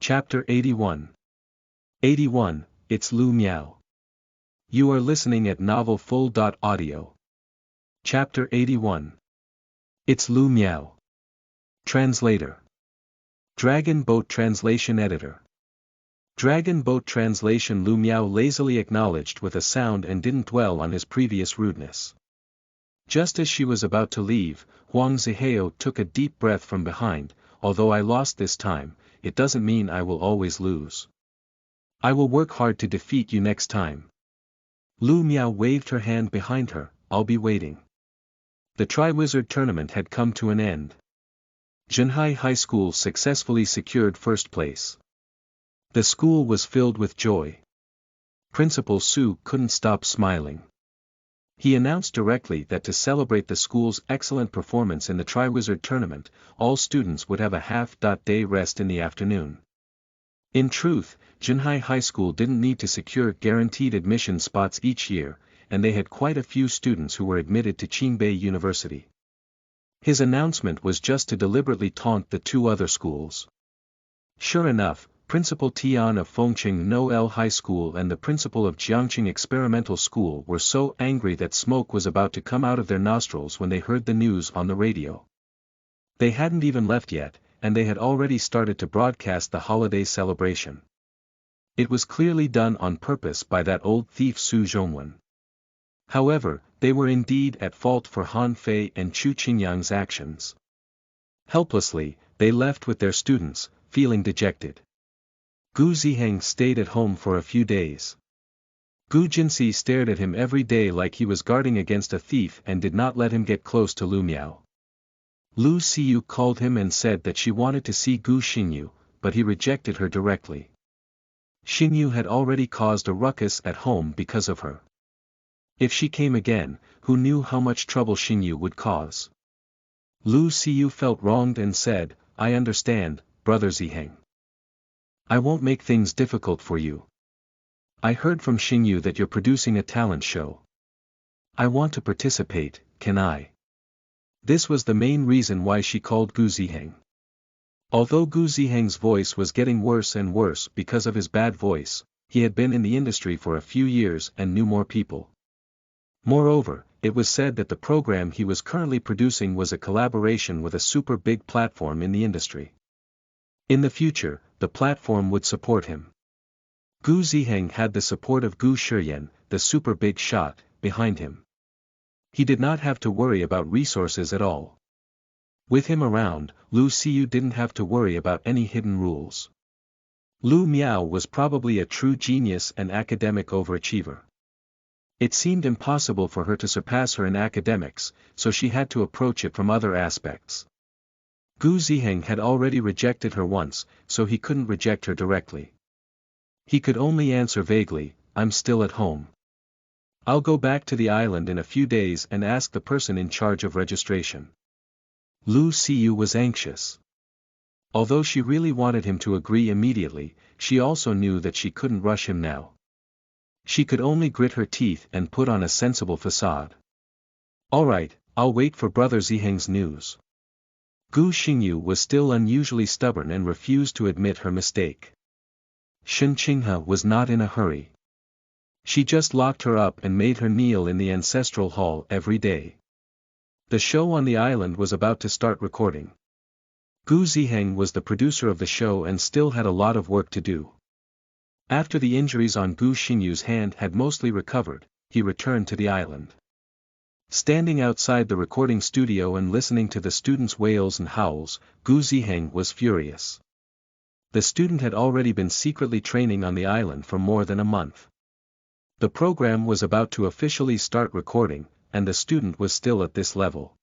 Chapter 81. 81, It's Lu Miao. You are listening at novelfull.audio. Chapter 81. It's Lu Miao. Translator. Dragon Boat Translation Editor. Dragon Boat Translation. Lu Miao lazily acknowledged with a sound and didn't dwell on his previous rudeness. Just as she was about to leave, Huang Zihao took a deep breath from behind. Although I lost this time, it doesn't mean I will always lose. I will work hard to defeat you next time. Lu Miao waved her hand behind her. I'll be waiting. The Tri-Wizard tournament had come to an end. Zhenhai High School successfully secured first place. The school was filled with joy. Principal Su couldn't stop smiling. He announced directly that to celebrate the school's excellent performance in the Tri-Wizard tournament, all students would have a half-day rest in the afternoon. In truth, Zhenhai High School didn't need to secure guaranteed admission spots each year, and they had quite a few students who were admitted to Qingbei University. His announcement was just to deliberately taunt the two other schools. Sure enough, Principal Tian of Fengqing Noel High School and the principal of Jiangqing Experimental School were so angry that smoke was about to come out of their nostrils when they heard the news on the radio. They hadn't even left yet, and they had already started to broadcast the holiday celebration. It was clearly done on purpose by that old thief Su Zhongwen. However, they were indeed at fault for Han Fei and Chu Qingyang's actions. Helplessly, they left with their students, feeling dejected. Gu Ziheng stayed at home for a few days. Gu Jinsi stared at him every day like he was guarding against a thief and did not let him get close to Lu Miao. Lu Xiyu called him and said that she wanted to see Gu Xingyu, but he rejected her directly. Xingyu had already caused a ruckus at home because of her. If she came again, who knew how much trouble Xingyu would cause? Lu Xiyu felt wronged and said, I understand, Brother Ziheng. I won't make things difficult for you. I heard from Xingyu that you're producing a talent show. I want to participate, can I? This was the main reason why she called Gu Ziheng. Although Gu Ziheng's voice was getting worse and worse because of his bad voice, he had been in the industry for a few years and knew more people. Moreover, it was said that the program he was currently producing was a collaboration with a super big platform in the industry. In the future, the platform would support him. Gu Ziheng had the support of Gu Shiyan, the super big shot, behind him. He did not have to worry about resources at all. With him around, Lu Xiyu didn't have to worry about any hidden rules. Lu Miao was probably a true genius and academic overachiever. It seemed impossible for her to surpass her in academics, so she had to approach it from other aspects. Gu Ziheng had already rejected her once, so he couldn't reject her directly. He could only answer vaguely, I'm still at home. I'll go back to the island in a few days and ask the person in charge of registration. Lu Xiyu was anxious. Although she really wanted him to agree immediately, she also knew that she couldn't rush him now. She could only grit her teeth and put on a sensible facade. All right, I'll wait for Brother Ziheng's news. Gu Xingyu was still unusually stubborn and refused to admit her mistake. Shen Qinghe was not in a hurry. She just locked her up and made her kneel in the ancestral hall every day. The show on the island was about to start recording. Gu Ziheng was the producer of the show and still had a lot of work to do. After the injuries on Gu Xingyu's hand had mostly recovered, he returned to the island. Standing outside the recording studio and listening to the students' wails and howls, Gu Ziheng was furious. The student had already been secretly training on the island for more than a month. The program was about to officially start recording, and the student was still at this level.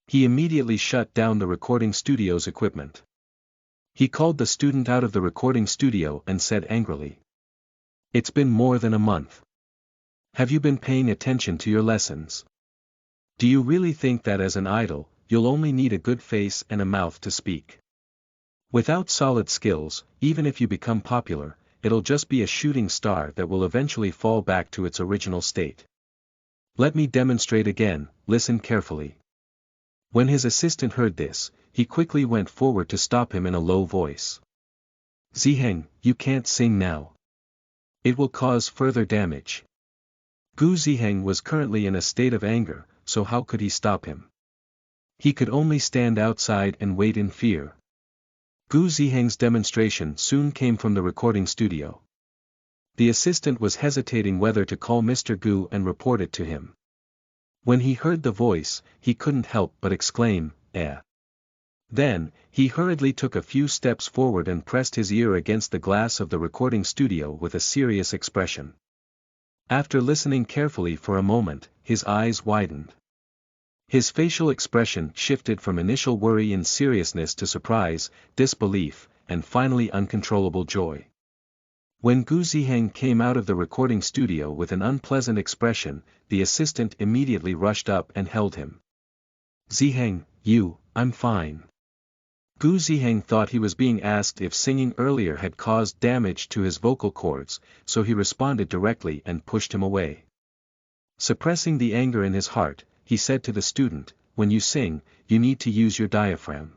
He immediately shut down the recording studio's equipment. He called the student out of the recording studio and said angrily, It's been more than a month. Have you been paying attention to your lessons? Do you really think that as an idol, you'll only need a good face and a mouth to speak? Without solid skills, even if you become popular, it'll just be a shooting star that will eventually fall back to its original state. Let me demonstrate again, listen carefully. When his assistant heard this, he quickly went forward to stop him in a low voice. Ziheng, you can't sing now. It will cause further damage. Gu Ziheng was currently in a state of anger, so how could he stop him? He could only stand outside and wait in fear. Gu Ziheng's demonstration soon came from the recording studio. The assistant was hesitating whether to call Mr. Gu and report it to him. When he heard the voice, he couldn't help but exclaim, "Eh." Then, he hurriedly took a few steps forward and pressed his ear against the glass of the recording studio with a serious expression. After listening carefully for a moment, his eyes widened. His facial expression shifted from initial worry and seriousness to surprise, disbelief, and finally uncontrollable joy. When Gu Ziheng came out of the recording studio with an unpleasant expression, the assistant immediately rushed up and held him. "Ziheng, I'm fine." Gu Ziheng thought he was being asked if singing earlier had caused damage to his vocal cords, so he responded directly and pushed him away. Suppressing the anger in his heart, he said to the student, "When you sing, you need to use your diaphragm.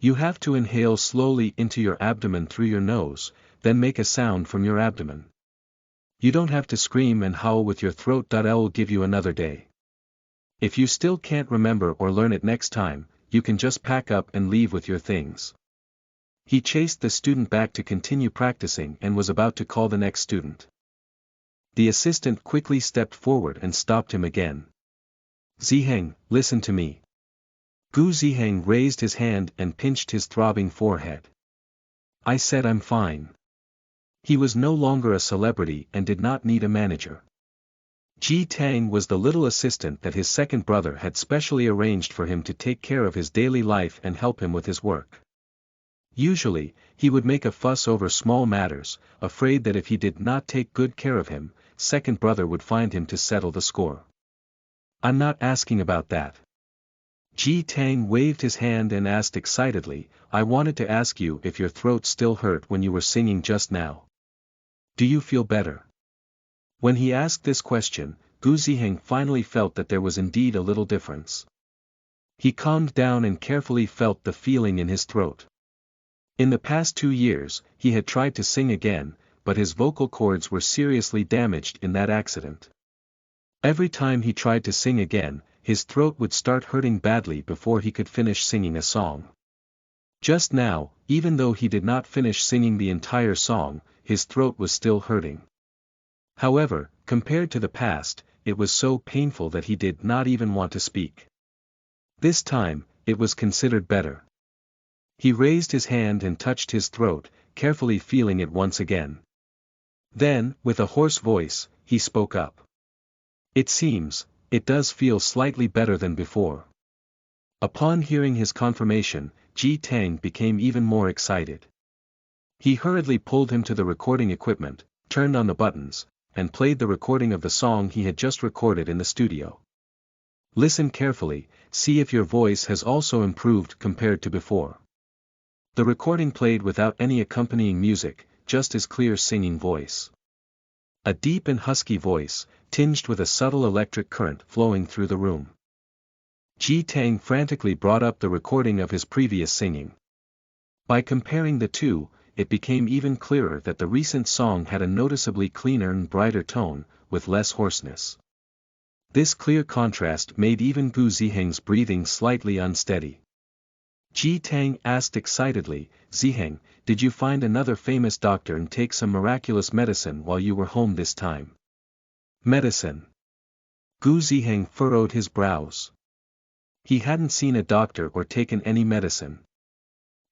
You have to inhale slowly into your abdomen through your nose, then make a sound from your abdomen. You don't have to scream and howl with your throat. I'll give you another day. If you still can't remember or learn it next time, you can just pack up and leave with your things." He chased the student back to continue practicing and was about to call the next student. The assistant quickly stepped forward and stopped him again. "Ziheng, listen to me." Gu Ziheng raised his hand and pinched his throbbing forehead. "I said I'm fine." He was no longer a celebrity and did not need a manager. Ji Tang was the little assistant that his second brother had specially arranged for him to take care of his daily life and help him with his work. Usually, he would make a fuss over small matters, afraid that if he did not take good care of him, second brother would find him to settle the score. "I'm not asking about that." Ji Tang waved his hand and asked excitedly, "I wanted to ask you if your throat still hurt when you were singing just now. Do you feel better?" When he asked this question, Gu Ziheng finally felt that there was indeed a little difference. He calmed down and carefully felt the feeling in his throat. In the past 2 years, he had tried to sing again, but his vocal cords were seriously damaged in that accident. Every time he tried to sing again, his throat would start hurting badly before he could finish singing a song. Just now, even though he did not finish singing the entire song, his throat was still hurting. However, compared to the past, it was so painful that he did not even want to speak. This time, it was considered better. He raised his hand and touched his throat, carefully feeling it once again. Then, with a hoarse voice, he spoke up. It does feel slightly better than before." Upon hearing his confirmation, Ji Tang became even more excited. He hurriedly pulled him to the recording equipment, turned on the buttons, and played the recording of the song he had just recorded in the studio. "Listen carefully, see if your voice has also improved compared to before." The recording played without any accompanying music, just his clear singing voice. A deep and husky voice, tinged with a subtle electric current flowing through the room. Ji Tang frantically brought up the recording of his previous singing. By comparing the two, it became even clearer that the recent song had a noticeably cleaner and brighter tone, with less hoarseness. This clear contrast made even Gu Ziheng's breathing slightly unsteady. Ji Tang asked excitedly, "Ziheng, did you find another famous doctor and take some miraculous medicine while you were home this time?" "Medicine?" Gu Ziheng furrowed his brows. He hadn't seen a doctor or taken any medicine.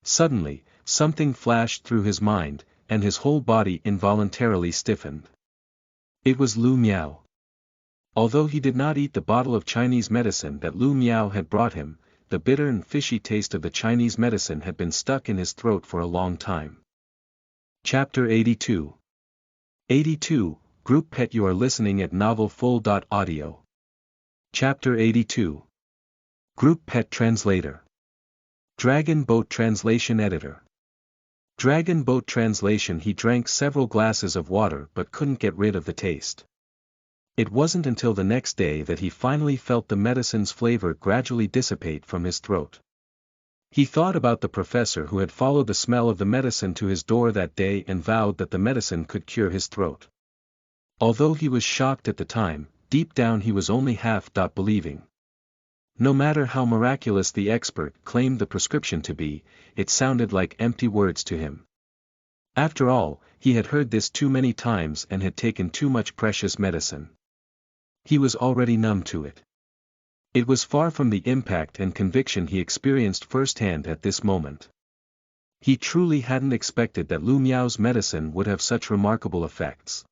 Suddenly, something flashed through his mind, and his whole body involuntarily stiffened. It was Lu Miao. Although he did not eat the bottle of Chinese medicine that Lu Miao had brought him, the bitter and fishy taste of the Chinese medicine had been stuck in his throat for a long time. Chapter 82. 82, Group Pet. You are listening at novelfull.audio. Chapter 82. Group Pet Translator. Dragon Boat Translation Editor. Dragon Boat Translation. He drank several glasses of water but couldn't get rid of the taste. It wasn't until the next day that he finally felt the medicine's flavor gradually dissipate from his throat. He thought about the professor who had followed the smell of the medicine to his door that day and vowed that the medicine could cure his throat. Although he was shocked at the time, deep down he was only half believing. No matter how miraculous the expert claimed the prescription to be, it sounded like empty words to him. After all, he had heard this too many times and had taken too much precious medicine. He was already numb to it. It was far from the impact and conviction he experienced firsthand at this moment. He truly hadn't expected that Lu Miao's medicine would have such remarkable effects.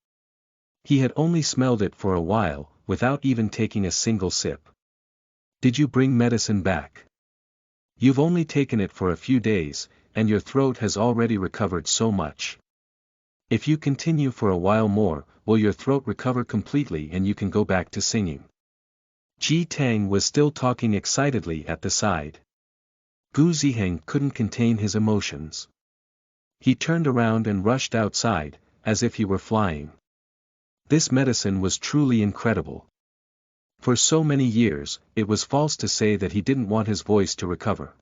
He had only smelled it for a while, without even taking a single sip. Did you bring medicine back? You've only taken it for a few days, and your throat has already recovered so much. If you continue for a while more, will your throat recover completely and you can go back to singing? Ji Tang was still talking excitedly at the side. Gu Ziheng couldn't contain his emotions. He turned around and rushed outside, as if he were flying. This medicine was truly incredible. For so many years, it was false to say that he didn't want his voice to recover.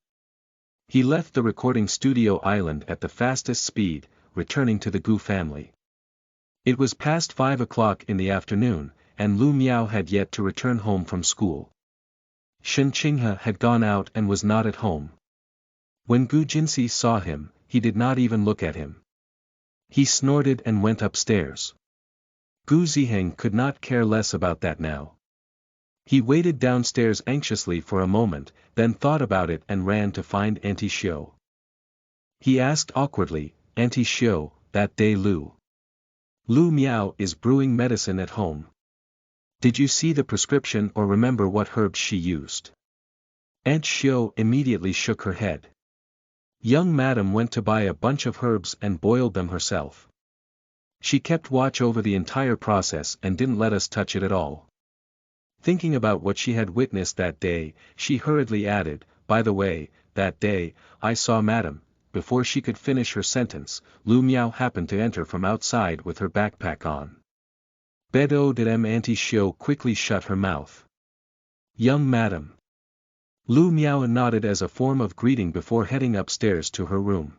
He left the recording studio island at the fastest speed, returning to the Gu family. It was past 5 o'clock in the afternoon, and Lu Miao had yet to return home from school. Shen Qinghe had gone out and was not at home. When Gu Jinsi saw him, he did not even look at him. He snorted and went upstairs. Gu Ziheng could not care less about that now. He waited downstairs anxiously for a moment, then thought about it and ran to find Auntie Xiao. He asked awkwardly, "Auntie Xiao, that day Lu Miao is brewing medicine at home. Did you see the prescription or remember what herbs she used?" Aunt Xiao immediately shook her head. Young madam went to buy a bunch of herbs and boiled them herself. She kept watch over the entire process and didn't let us touch it at all. Thinking about what she had witnessed that day, she hurriedly added, "By the way, that day, I saw madam." Before she could finish her sentence, Lu Miao happened to enter from outside with her backpack on. Bedo did Auntie Xiao quickly shut her mouth. "Young madam." Lu Miao nodded as a form of greeting before heading upstairs to her room.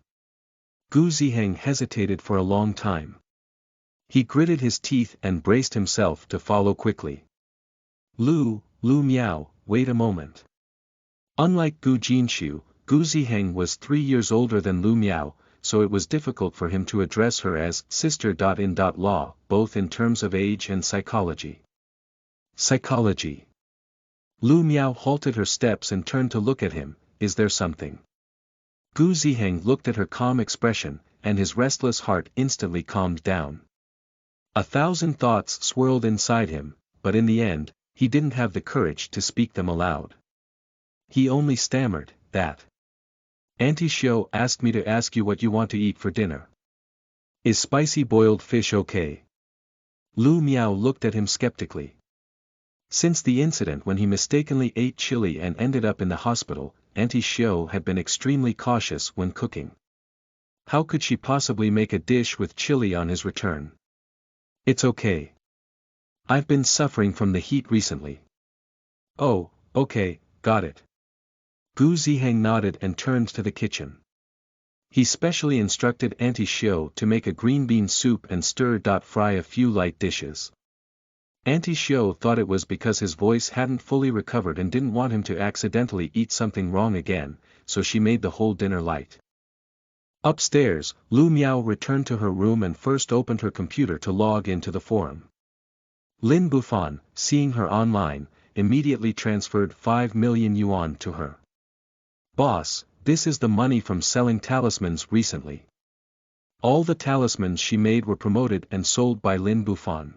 Gu Ziheng hesitated for a long time. He gritted his teeth and braced himself to follow quickly. Lu Miao, wait a moment." Unlike Gu Jinshu, Gu Ziheng was 3 years older than Lu Miao, so it was difficult for him to address her as sister.in.law, both in terms of age and psychology. Psychology. Lu Miao halted her steps and turned to look at him. "Is there something?" Gu Ziheng looked at her calm expression, and his restless heart instantly calmed down. 1,000 thoughts swirled inside him, but in the end, he didn't have the courage to speak them aloud. He only stammered, "That Auntie Xiao asked me to ask you what you want to eat for dinner. Is spicy boiled fish okay?" Lu Miao looked at him skeptically. Since the incident when he mistakenly ate chili and ended up in the hospital, Auntie Xiao had been extremely cautious when cooking. How could she possibly make a dish with chili on his return? "It's okay. I've been suffering from the heat recently." "Oh, okay, got it." Gu Ziheng nodded and turned to the kitchen. He specially instructed Auntie Xiao to make a green bean soup and stir-fry a few light dishes. Auntie Xiao thought it was because his voice hadn't fully recovered and didn't want him to accidentally eat something wrong again, so she made the whole dinner light. Upstairs, Lu Miao returned to her room and first opened her computer to log into the forum. Lin Bufan, seeing her online, immediately transferred 5 million yuan to her. "Boss, this is the money from selling talismans recently." All the talismans she made were promoted and sold by Lin Bufan.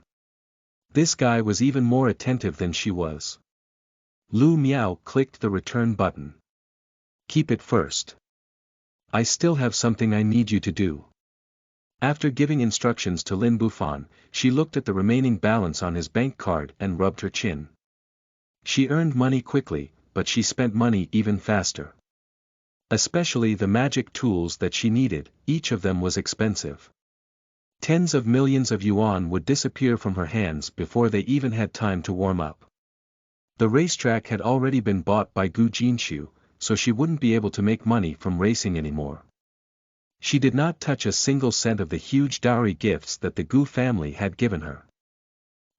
This guy was even more attentive than she was. Lu Miao clicked the return button. "Keep it first. I still have something I need you to do." After giving instructions to Lin Bufan, she looked at the remaining balance on his bank card and rubbed her chin. She earned money quickly, but she spent money even faster. Especially the magic tools that she needed, each of them was expensive. Tens of millions of yuan would disappear from her hands before they even had time to warm up. The racetrack had already been bought by Gu Jinshu, so she wouldn't be able to make money from racing anymore. She did not touch a single cent of the huge dowry gifts that the Gu family had given her.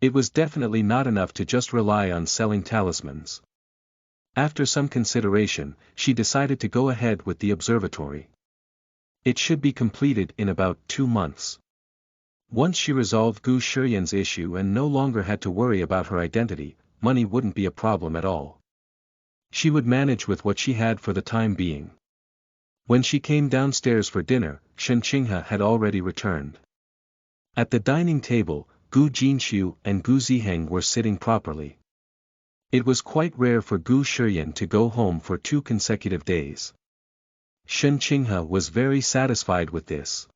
It was definitely not enough to just rely on selling talismans. After some consideration, she decided to go ahead with the observatory. It should be completed in about 2 months. Once she resolved Gu Shiyan's issue and no longer had to worry about her identity, money wouldn't be a problem at all. She would manage with what she had for the time being. When she came downstairs for dinner, Shen Qinghe had already returned. At the dining table, Gu Jinxiu and Gu Ziheng were sitting properly. It was quite rare for Gu Shiyan to go home for 2 consecutive days. Shen Qinghe was very satisfied with this.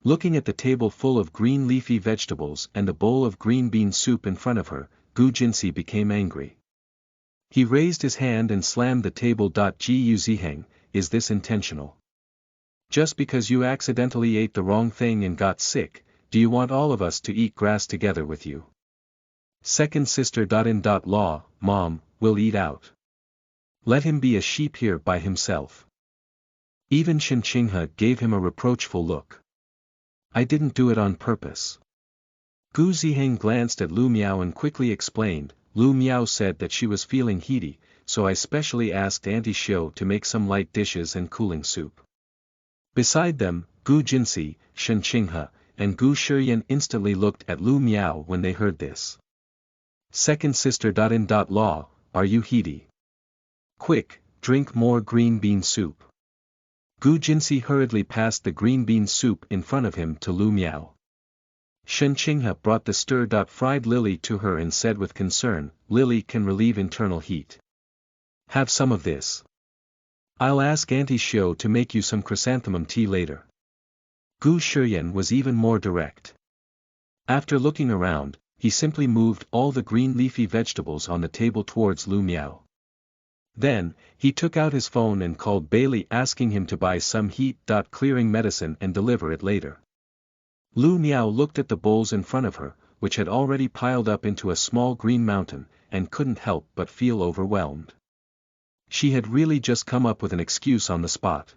Looking at the table full of green leafy vegetables and a bowl of green bean soup in front of her, Gu Jinxi became angry. He raised his hand and slammed the table. Gu Ziheng, is this intentional? Just because you accidentally ate the wrong thing and got sick, do you want all of us to eat grass together with you? Second sister. Law, Mom, will eat out. Let him be a sheep here by himself. Even Shen Qinghe gave him a reproachful look. I didn't do it on purpose. Gu Ziheng glanced at Lu Miao and quickly explained. Lu Miao said that she was feeling heaty, so I specially asked Auntie Xiao to make some light dishes and cooling soup. Beside them, Gu Jinxi, Shen Qinghe, and Gu Shiyan instantly looked at Lu Miao when they heard this. Second sister. Law, are you heaty? Quick, drink more green bean soup. Gu Jinxi hurriedly passed the green bean soup in front of him to Lu Miao. Shen Qinghe brought the stir-fried lily to her and said with concern, lily can relieve internal heat. Have some of this. I'll ask Auntie Xiao to make you some chrysanthemum tea later. Gu Shiyan was even more direct. After looking around, he simply moved all the green leafy vegetables on the table towards Lu Miao. Then, he took out his phone and called Bailey asking him to buy some heat-clearing medicine and deliver it later. Lu Miao looked at the bowls in front of her, which had already piled up into a small green mountain, and couldn't help but feel overwhelmed. She had really just come up with an excuse on the spot.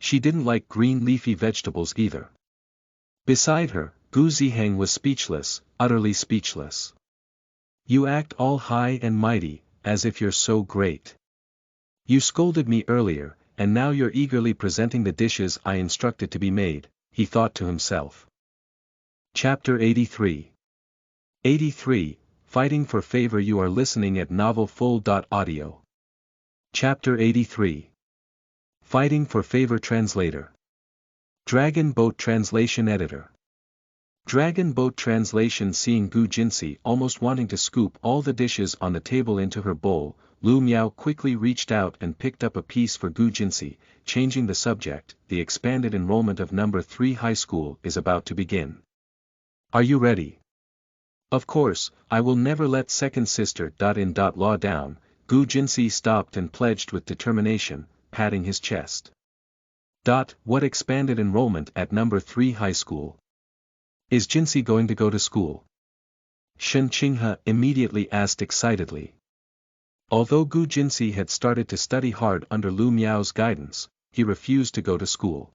She didn't like green leafy vegetables either. Beside her, Gu Ziheng was speechless, utterly speechless. You act all high and mighty, as if you're so great. You scolded me earlier, and now you're eagerly presenting the dishes I instructed to be made, he thought to himself. Chapter 83. 83, Fighting for Favor. You are listening at novelfull.audio. Chapter 83. Fighting for Favor. Translator. Dragon Boat Translation Editor. Dragon Boat Translation. Seeing Gu Jinxi almost wanting to scoop all the dishes on the table into her bowl, Lu Miao quickly reached out and picked up a piece for Gu Jinxi, changing the subject. The expanded enrollment of number 3 high school is about to begin. Are you ready? Of course, I will never let second sister. Law down. Gu Jinxi stopped and pledged with determination, patting his chest. What expanded enrollment at number 3 high school? Is Jinxi going to go to school? Shen Qinghe immediately asked excitedly. Although Gu Jinxi had started to study hard under Lu Miao's guidance, he refused to go to school.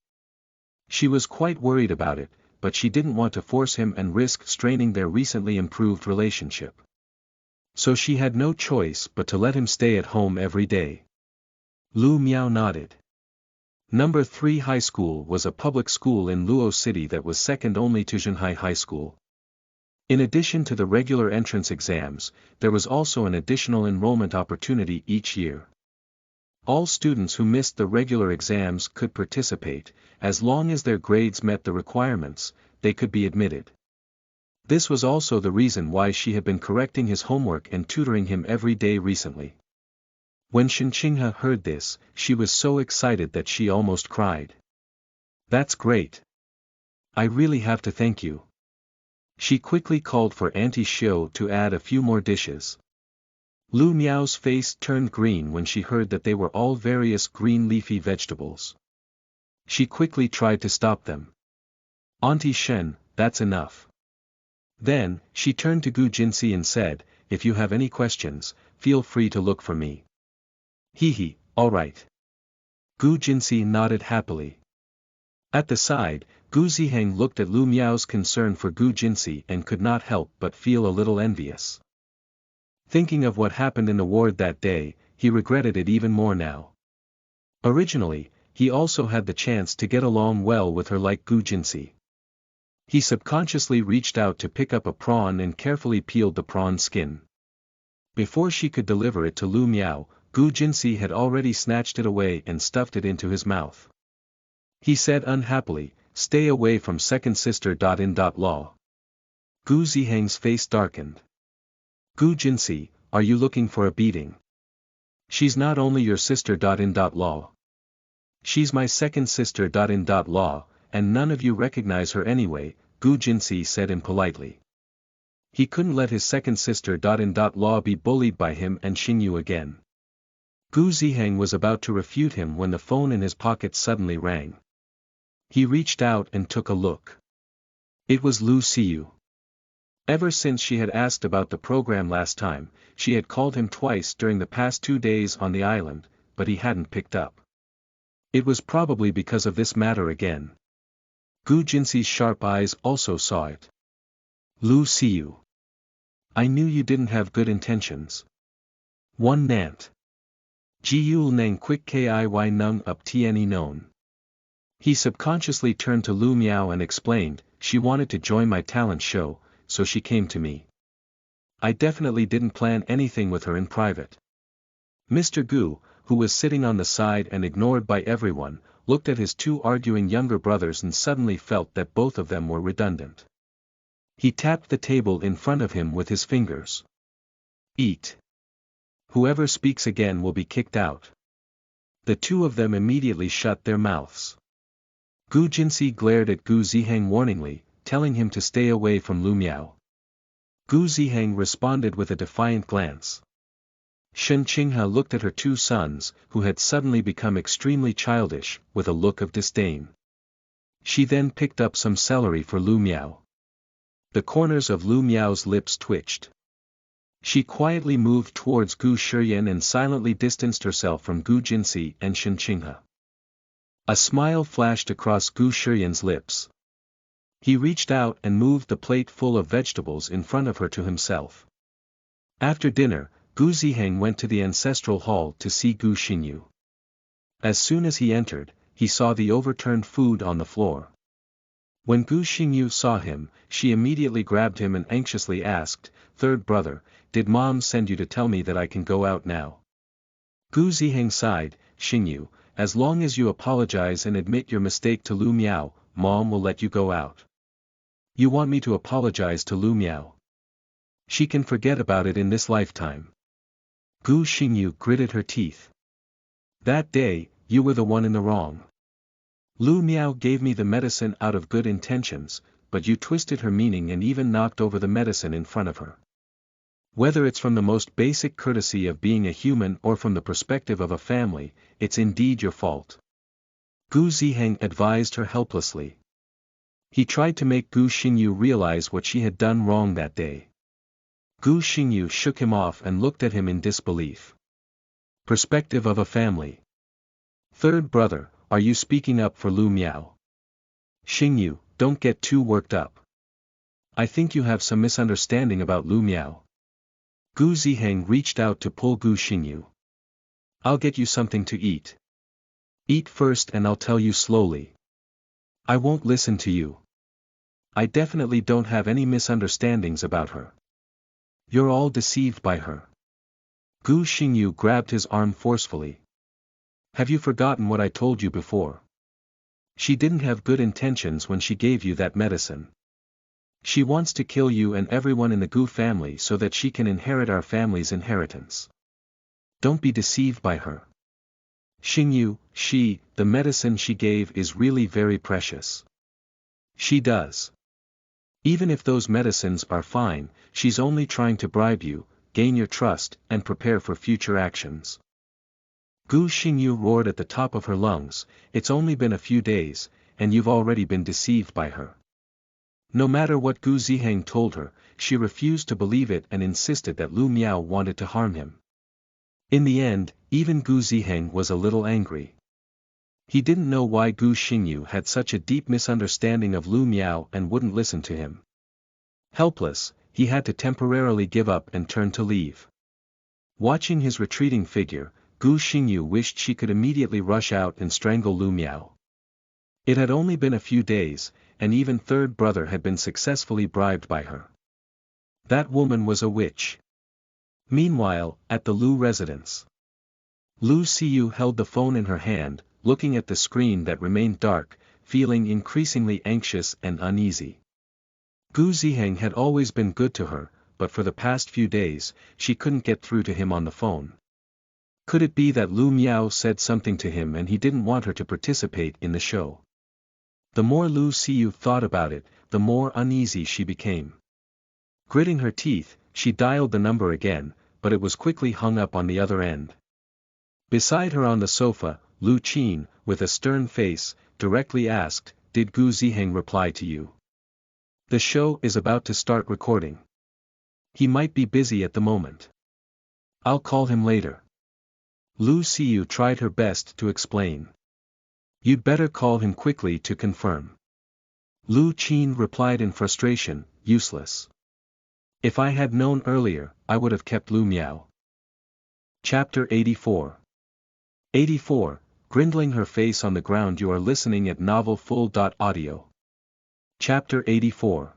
She was quite worried about it, but she didn't want to force him and risk straining their recently improved relationship. So she had no choice but to let him stay at home every day. Lu Miao nodded. Number 3 High School was a public school in Luo City that was second only to Zhenhai High School. In addition to the regular entrance exams, there was also an additional enrollment opportunity each year. All students who missed the regular exams could participate, as long as their grades met the requirements, they could be admitted. This was also the reason why she had been correcting his homework and tutoring him every day recently. When Shen Qinghe heard this, she was so excited that she almost cried. That's great. I really have to thank you. She quickly called for Auntie Xiao to add a few more dishes. Lu Miao's face turned green when she heard that they were all various green leafy vegetables. She quickly tried to stop them. Auntie Shen, that's enough. Then, she turned to Gu Jinxi and said, if you have any questions, feel free to look for me. Hee, All right. Gu Jinsi nodded happily. At the side, Gu Ziheng looked at Lu Miao's concern for Gu Jinsi and could not help but feel a little envious. Thinking of what happened in the ward that day, he regretted it even more now. Originally, he also had the chance to get along well with her like Gu Jinsi. He subconsciously reached out to pick up a prawn and carefully peeled the prawn skin. Before she could deliver it to Lu Miao, Gu Jinsi had already snatched it away and stuffed it into his mouth. He said unhappily, "Stay away from second sister. Law." Gu Ziheng's face darkened. Gu Jinsi, are you looking for a beating? She's not only your sister. Law. She's my second sister. Law, and none of you recognize her anyway, Gu Jinsi said impolitely. He couldn't let his second sister. Law be bullied by him and Xingyu again. Gu Ziheng was about to refute him when the phone in his pocket suddenly rang. He reached out and took a look. It was Lu Xiyu. Ever since she had asked about the program last time, she had called him twice during the past 2 days on the island, but he hadn't picked up. It was probably because of this matter again. Gu Jinsi's sharp eyes also saw it. Lu Xiyu. I knew you didn't have good intentions. One Nant. Jiul Nang Quick Kiy Nung Up Tieni known. He subconsciously turned to Lu Miao and explained, she wanted to join my talent show, so she came to me. I definitely didn't plan anything with her in private. Mr. Gu, who was sitting on the side and ignored by everyone, looked at his 2 arguing younger brothers and suddenly felt that both of them were redundant. He tapped the table in front of him with his fingers. Eat. Whoever speaks again will be kicked out. The 2 of them immediately shut their mouths. Gu Jinsi glared at Gu Ziheng warningly, telling him to stay away from Lu Miao. Gu Ziheng responded with a defiant glance. Shen Qinghe looked at her 2 sons, who had suddenly become extremely childish, with a look of disdain. She then picked up some celery for Lu Miao. The corners of Lu Miao's lips twitched. She quietly moved towards Gu Shiyan and silently distanced herself from Gu Jinsi and Shen Qinghe. A smile flashed across Gu Shiyan's lips. He reached out and moved the plate full of vegetables in front of her to himself. After dinner, Gu Ziheng went to the ancestral hall to see Gu Xingyu. As soon as he entered, he saw the overturned food on the floor. When Gu Xingyu saw him, she immediately grabbed him and anxiously asked, "Third brother, did Mom send you to tell me that I can go out now?" Gu Ziheng sighed, "Xingyu, as long as you apologize and admit your mistake to Lu Miao, Mom will let you go out." You want me to apologize to Lu Miao? She can forget about it in this lifetime. Gu Xingyu gritted her teeth. That day, you were the one in the wrong. Lu Miao gave me the medicine out of good intentions, but you twisted her meaning and even knocked over the medicine in front of her. Whether it's from the most basic courtesy of being a human or from the perspective of a family, it's indeed your fault. Gu Ziheng advised her helplessly. He tried to make Gu Xingyu realize what she had done wrong that day. Gu Xingyu shook him off and looked at him in disbelief. Perspective of a family. Third brother, are you speaking up for Lu Miao? Xingyu, don't get too worked up. I think you have some misunderstanding about Lu Miao. Gu Ziheng reached out to pull Gu Xingyu. I'll get you something to eat. Eat first and I'll tell you slowly. I won't listen to you. I definitely don't have any misunderstandings about her. You're all deceived by her. Gu Xingyu grabbed his arm forcefully. Have you forgotten what I told you before? She didn't have good intentions when she gave you that medicine. She wants to kill you and everyone in the Gu family so that she can inherit our family's inheritance. Don't be deceived by her. Xingyu, the medicine she gave is really very precious. She does. Even if those medicines are fine, she's only trying to bribe you, gain your trust, and prepare for future actions. Gu Xingyu roared at the top of her lungs, it's only been a few days, and you've already been deceived by her. No matter what Gu Ziheng told her, she refused to believe it and insisted that Lu Miao wanted to harm him. In the end, even Gu Ziheng was a little angry. He didn't know why Gu Xingyu had such a deep misunderstanding of Lu Miao and wouldn't listen to him. Helpless, he had to temporarily give up and turn to leave. Watching his retreating figure, Gu Xingyu wished she could immediately rush out and strangle Lu Miao. It had only been a few days, and even third brother had been successfully bribed by her. That woman was a witch. Meanwhile, at the Lu residence, Lu Xiyu held the phone in her hand, looking at the screen that remained dark, feeling increasingly anxious and uneasy. Gu Ziheng had always been good to her, but for the past few days, she couldn't get through to him on the phone. Could it be that Lu Miao said something to him and he didn't want her to participate in the show? The more Lu Xiyu thought about it, the more uneasy she became. Gritting her teeth, she dialed the number again, but it was quickly hung up on the other end. Beside her on the sofa, Lu Qin, with a stern face, directly asked, "Did Gu Ziheng reply to you? The show is about to start recording. He might be busy at the moment. I'll call him later." Lu Xiyu tried her best to explain. "You'd better call him quickly to confirm." Lu Qin replied in frustration, "Useless. If I had known earlier, I would have kept Lu Miao." Chapter 84. 84, Grindling her face on the ground. You are listening at novelfull.audio. Chapter 84.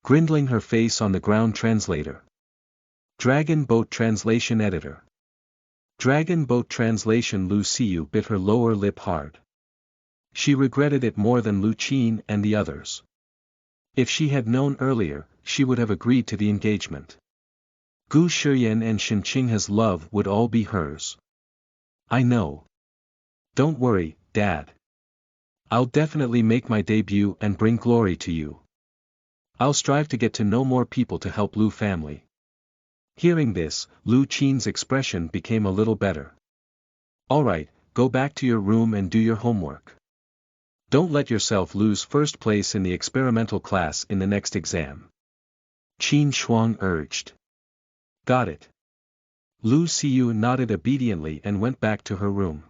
Grindling her face on the ground. Translator. Dragon Boat Translation Editor. Dragon Boat Translation. Lu Xiyu bit her lower lip hard. She regretted it more than Lu Qin and the others. If she had known earlier, she would have agreed to the engagement. Gu Shiyan and Shen Qinghe's love would all be hers. I know. Don't worry, Dad. I'll definitely make my debut and bring glory to you. I'll strive to get to know more people to help Lu family. Hearing this, Lu Qin's expression became a little better. Alright, go back to your room and do your homework. Don't let yourself lose first place in the experimental class in the next exam. Qin Shuang urged. Got it. Lu Xiyu nodded obediently and went back to her room.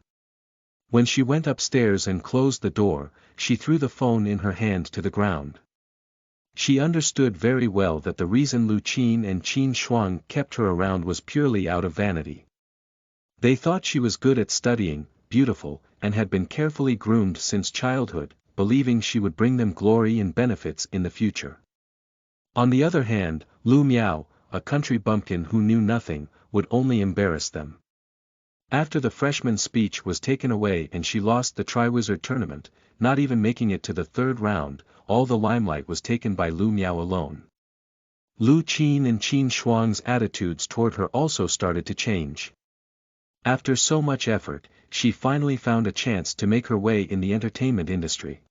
When she went upstairs and closed the door, she threw the phone in her hand to the ground. She understood very well that the reason Lu Qin and Qin Shuang kept her around was purely out of vanity. They thought she was good at studying, beautiful, and had been carefully groomed since childhood, believing she would bring them glory and benefits in the future. On the other hand, Lu Miao, a country bumpkin who knew nothing, would only embarrass them. After the freshman speech was taken away and she lost the Triwizard tournament, not even making it to the third round, all the limelight was taken by Lu Miao alone. Lu Qin and Qin Shuang's attitudes toward her also started to change. After so much effort, she finally found a chance to make her way in the entertainment industry.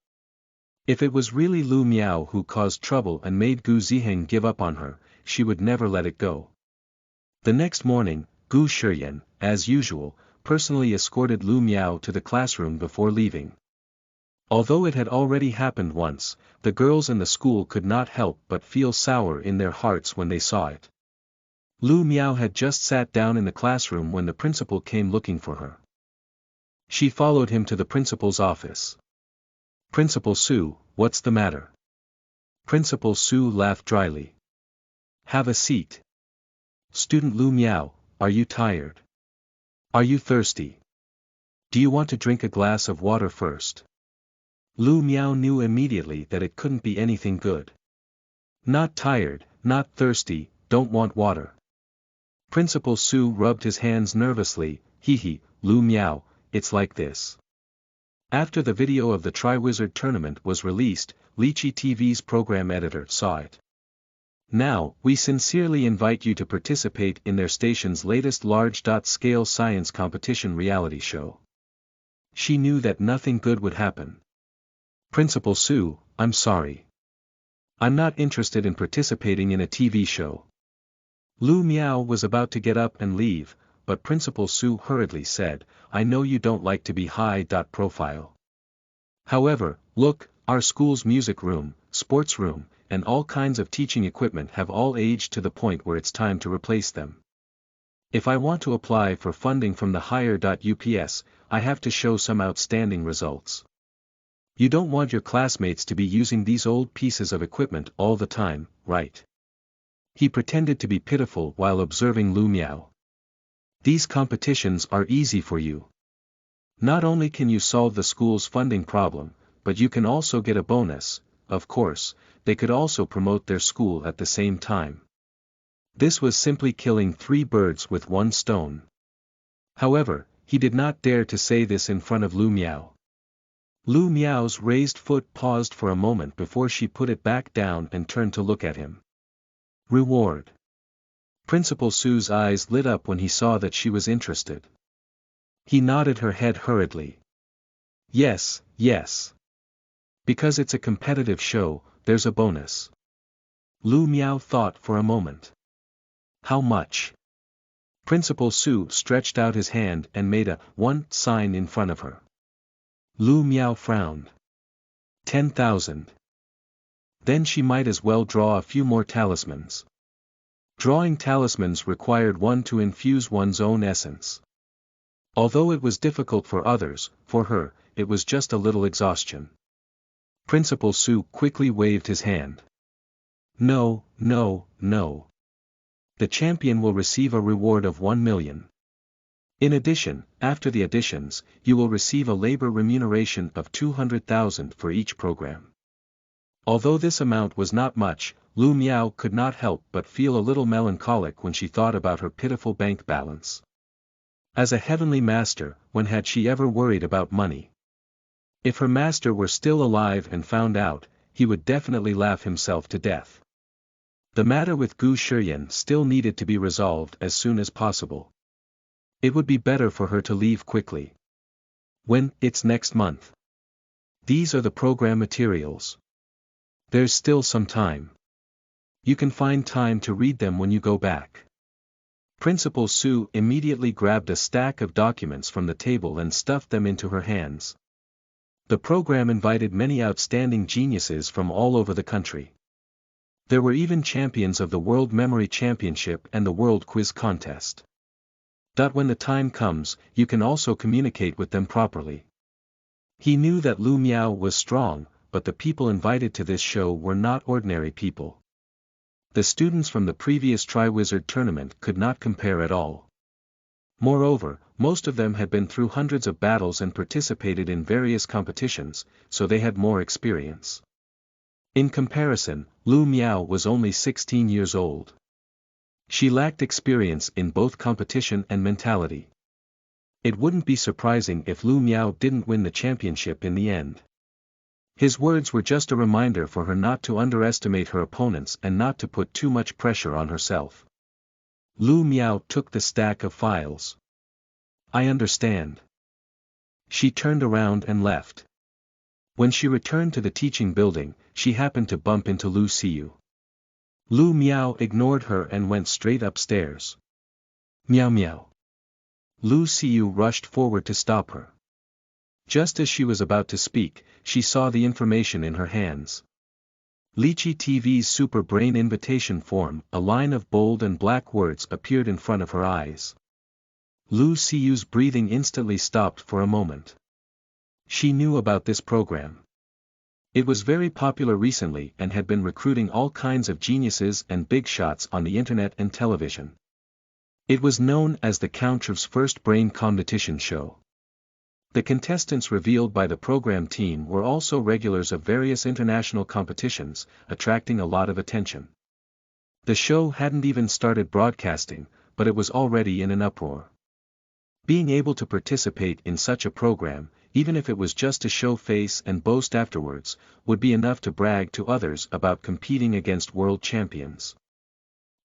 If it was really Lu Miao who caused trouble and made Gu Ziheng give up on her, she would never let it go. The next morning, Gu Shiyan, as usual, personally escorted Lu Miao to the classroom before leaving. Although it had already happened once, the girls in the school could not help but feel sour in their hearts when they saw it. Lu Miao had just sat down in the classroom when the principal came looking for her. She followed him to the principal's office. "Principal Su, what's the matter?" Principal Su laughed dryly. "Have a seat." "Student Lu Miao, are you tired? Are you thirsty? Do you want to drink a glass of water first?" Lu Miao knew immediately that it couldn't be anything good. "Not tired, not thirsty, don't want water." Principal Su rubbed his hands nervously. "Hee, Lu Miao, it's like this. After the video of the Triwizard tournament was released, Lychee TV's program editor saw it. Now, we sincerely invite you to participate in their station's latest large-scale science competition reality show." She knew that nothing good would happen. "Principal Su, I'm sorry. I'm not interested in participating in a TV show." Lu Miao was about to get up and leave, but Principal Su hurriedly said, "I know you don't like to be high-profile. However, look, our school's music room, sports room, and all kinds of teaching equipment have all aged to the point where it's time to replace them. If I want to apply for funding from the higher.ups, I have to show some outstanding results. You don't want your classmates to be using these old pieces of equipment all the time, right? He pretended to be pitiful while observing Lu Miao. These competitions are easy for you. Not only can you solve the school's funding problem, but you can also get a bonus. Of course, they could also promote their school at the same time. This was simply killing 3 birds with 1 stone. However, he did not dare to say this in front of Lu Miao. Lu Miao's raised foot paused for a moment before she put it back down and turned to look at him. Reward. Principal Su's eyes lit up when he saw that she was interested. He nodded her head hurriedly. Yes, yes. Because it's a competitive show, there's a bonus. Lu Miao thought for a moment. How much? Principal Su stretched out his hand and made a 1 sign in front of her. Lu Miao frowned. 10,000. Then she might as well draw a few more talismans. Drawing talismans required one to infuse one's own essence. Although it was difficult for others, for her, it was just a little exhaustion. Principal Su quickly waved his hand. No, no, no. The champion will receive a reward of 1 million. In addition, after the additions, you will receive a labor remuneration of 200,000 for each program. Although this amount was not much, Lu Miao could not help but feel a little melancholic when she thought about her pitiful bank balance. As a heavenly master, when had she ever worried about money? If her master were still alive and found out, he would definitely laugh himself to death. The matter with Gu Shiyan still needed to be resolved as soon as possible. It would be better for her to leave quickly. When, it's next month. These are the program materials. There's still some time. You can find time to read them when you go back. Principal Su immediately grabbed a stack of documents from the table and stuffed them into her hands. The program invited many outstanding geniuses from all over the country. There were even champions of the World Memory Championship and the World Quiz Contest. That when the time comes, you can also communicate with them properly. He knew that Lu Miao was strong, but the people invited to this show were not ordinary people. The students from the previous Triwizard tournament could not compare at all. Moreover, most of them had been through hundreds of battles and participated in various competitions, so they had more experience. In comparison, Lu Miao was only 16 years old. She lacked experience in both competition and mentality. It wouldn't be surprising if Lu Miao didn't win the championship in the end. His words were just a reminder for her not to underestimate her opponents and not to put too much pressure on herself. Lu Miao took the stack of files. I understand. She turned around and left. When she returned to the teaching building, she happened to bump into Lu Xiu. Lu Miao ignored her and went straight upstairs. Miao Miao. Lu Xiu rushed forward to stop her. Just as she was about to speak, she saw the information in her hands. Lychee TV's Super Brain invitation form, a line of bold and black words appeared in front of her eyes. Lu Xiu's breathing instantly stopped for a moment. She knew about this program. It was very popular recently and had been recruiting all kinds of geniuses and big shots on the internet and television. It was known as the Country's first brain competition show. The contestants revealed by the program team were also regulars of various international competitions, attracting a lot of attention. The show hadn't even started broadcasting, but it was already in an uproar. Being able to participate in such a program, even if it was just to show face and boast afterwards, would be enough to brag to others about competing against world champions.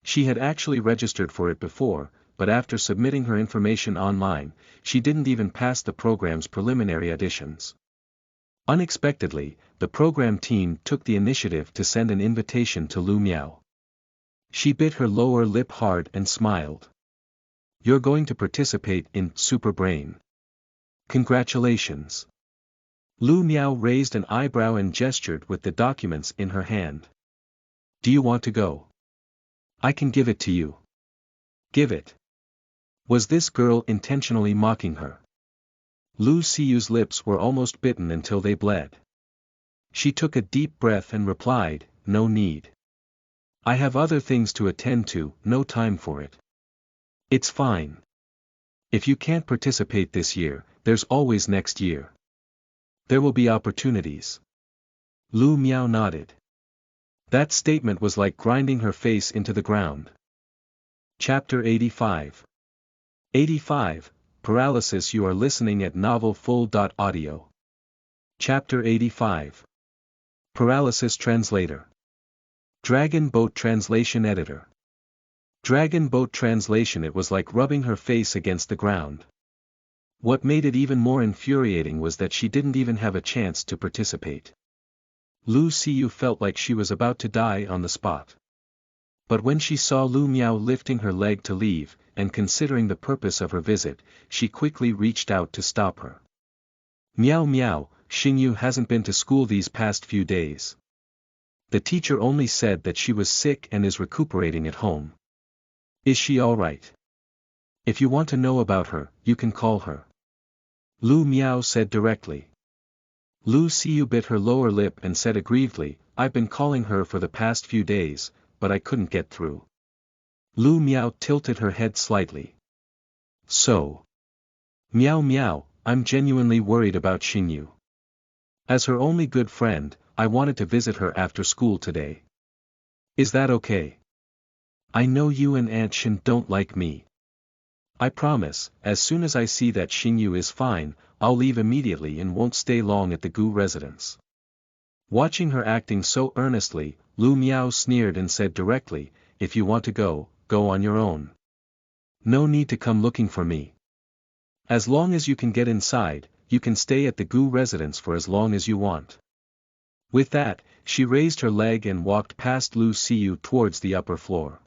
She had actually registered for it before, but after submitting her information online, she didn't even pass the program's preliminary auditions. Unexpectedly, the program team took the initiative to send an invitation to Lu Miao. She bit her lower lip hard and smiled. You're going to participate in Super Brain. Congratulations. Lu Miao raised an eyebrow and gestured with the documents in her hand. Do you want to go? I can give it to you. Give it. Was this girl intentionally mocking her? Lu Siyu's lips were almost bitten until they bled. She took a deep breath and replied, "No need. I have other things to attend to, no time for it. It's fine. If you can't participate this year, there's always next year. There will be opportunities." Lu Miao nodded. That statement was like grinding her face into the ground. Chapter 85. 85, Paralysis. You are listening at novelfull.audio. Chapter 85. Paralysis. Translator. Dragon Boat Translation Editor. Dragon Boat Translation. It was like rubbing her face against the ground. What made it even more infuriating was that she didn't even have a chance to participate. Lu Siyu felt like she was about to die on the spot. But when she saw Lu Miao lifting her leg to leave, and considering the purpose of her visit, she quickly reached out to stop her. "Miao Miao, Xingyu hasn't been to school these past few days. The teacher only said that she was sick and is recuperating at home. Is she alright? If you want to know about her, you can call her." Lu Miao said directly. Lu Siyu bit her lower lip and said aggrievedly, "I've been calling her for the past few days, but I couldn't get through." Lu Miao tilted her head slightly. "So. Miao Miao, I'm genuinely worried about Xingyu. As her only good friend, I wanted to visit her after school today. Is that okay? I know you and Aunt Shin don't like me. I promise, as soon as I see that Xingyu is fine, I'll leave immediately and won't stay long at the Gu residence." Watching her acting so earnestly, Lu Miao sneered and said directly, "If you want to go, go on your own. No need to come looking for me. As long as you can get inside, you can stay at the Gu residence for as long as you want." With that, she raised her leg and walked past Lu Siyu towards the upper floor.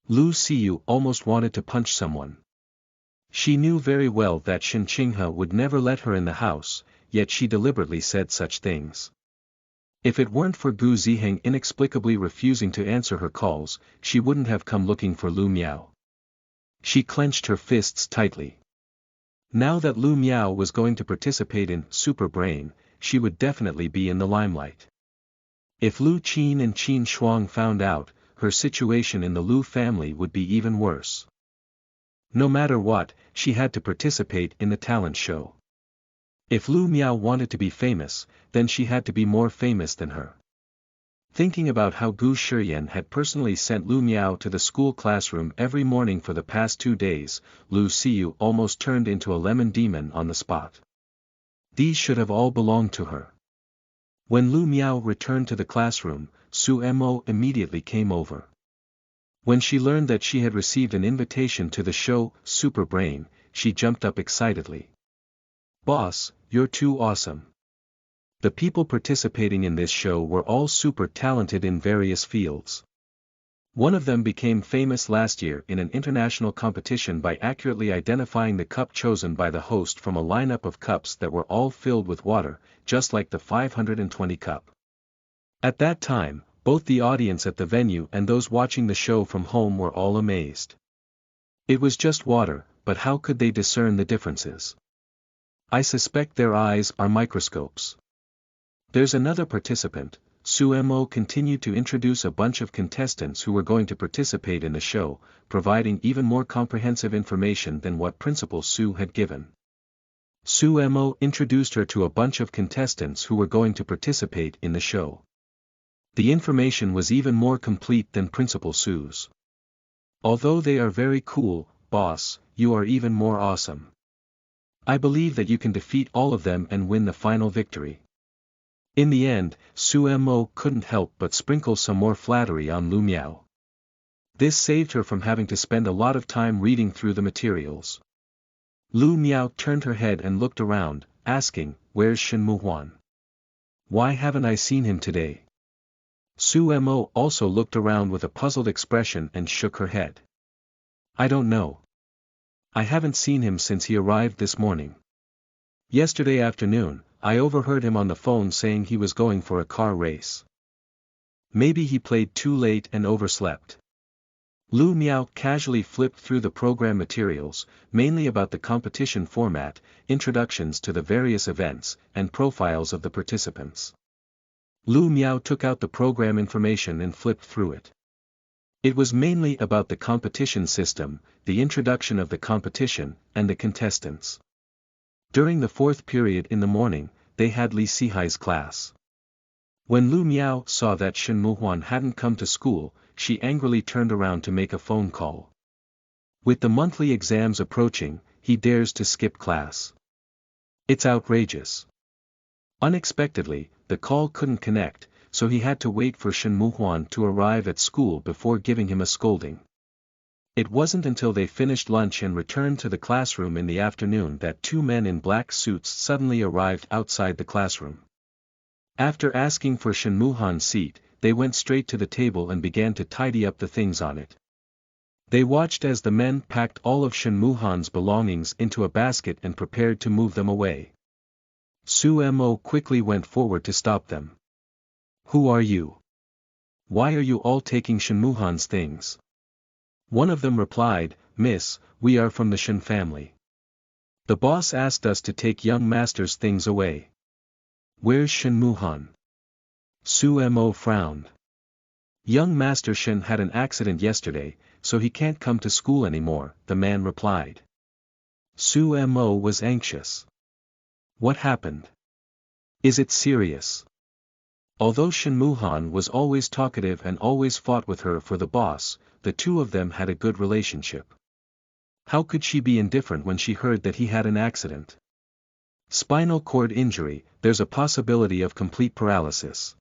Lu Siyu almost wanted to punch someone. She knew very well that Shin Qinghe would never let her in the house, yet she deliberately said such things. If it weren't for Gu Ziheng inexplicably refusing to answer her calls, she wouldn't have come looking for Lu Miao. She clenched her fists tightly. Now that Lu Miao was going to participate in Super Brain, she would definitely be in the limelight. If Lu Qin and Qin Shuang found out, her situation in the Lu family would be even worse. No matter what, she had to participate in the talent show. If Lu Miao wanted to be famous, then she had to be more famous than her. Thinking about how Gu Shiyan had personally sent Lu Miao to the school classroom every morning for the past 2 days, Lu Siyu almost turned into a lemon demon on the spot. These should have all belonged to her. When Lu Miao returned to the classroom, Su Mo immediately came over. When she learned that she had received an invitation to the show, Super Brain, she jumped up excitedly. "Boss, you're too awesome. The people participating in this show were all super talented in various fields. One of them became famous last year in an international competition by accurately identifying the cup chosen by the host from a lineup of cups that were all filled with water, just like the 520 cup. At that time, both the audience at the venue and those watching the show from home were all amazed. It was just water, but how could they discern the differences? I suspect their eyes are microscopes. There's another participant." Su Mo continued to introduce a bunch of contestants who were going to participate in the show, providing even more comprehensive information than what Principal Su had given. Su Mo introduced her to a bunch of contestants who were going to participate in the show. The information was even more complete than Principal Su's. "Although they are very cool, boss, you are even more awesome. I believe that you can defeat all of them and win the final victory." In the end, Su Mo couldn't help but sprinkle some more flattery on Lu Miao. This saved her from having to spend a lot of time reading through the materials. Lu Miao turned her head and looked around, asking, "Where's Shen Muhuan? Why haven't I seen him today?" Su Mo also looked around with a puzzled expression and shook her head. "I don't know. I haven't seen him since he arrived this morning. Yesterday afternoon, I overheard him on the phone saying he was going for a car race. Maybe he played too late and overslept. Lu Miao casually flipped through the program materials, mainly about the competition format, introductions to the various events, and profiles of the participants. Lu Miao took out the program information and flipped through it. It was mainly about the competition system, the introduction of the competition, and the contestants. During the fourth period in the morning, they had Li Sihai's class. When Lu Miao saw that Shen Muhuan hadn't come to school, she angrily turned around to make a phone call. With the monthly exams approaching, he dares to skip class. It's outrageous. Unexpectedly, the call couldn't connect, so he had to wait for Shen Muhuan to arrive at school before giving him a scolding. It wasn't until they finished lunch and returned to the classroom in the afternoon that two men in black suits suddenly arrived outside the classroom. After asking for Shen Muhuan's seat, they went straight to the table and began to tidy up the things on it. They watched as the men packed all of Shen Muhuan's belongings into a basket and prepared to move them away. Su Mo quickly went forward to stop them. "Who are you? Why are you all taking Shen Muhuan's things?" One of them replied, "Miss, we are from the Shen family. The boss asked us to take young master's things away." "Where's Shen Muhuan?" Su Mo frowned. "Young master Shen had an accident yesterday, so he can't come to school anymore," the man replied. Su Mo was anxious. What happened? Is it serious? Although Shen Muhuan was always talkative and always fought with her for the boss, the two of them had a good relationship. How could she be indifferent when she heard that he had an accident? Spinal cord injury, there's a possibility of complete paralysis.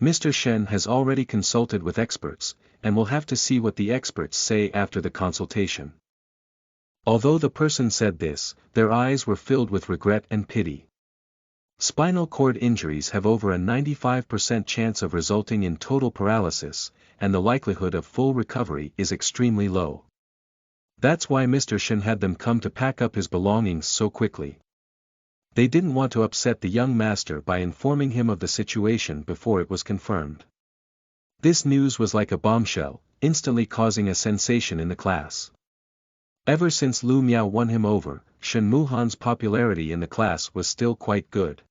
Mr. Shen has already consulted with experts, and we'll have to see what the experts say after the consultation. Although the person said this, their eyes were filled with regret and pity. Spinal cord injuries have over a 95% chance of resulting in total paralysis, and the likelihood of full recovery is extremely low. That's why Mr. Shen had them come to pack up his belongings so quickly. They didn't want to upset the young master by informing him of the situation before it was confirmed. This news was like a bombshell, instantly causing a sensation in the class. Ever since Lu Miao won him over, Shen Muhuan's popularity in the class was still quite good.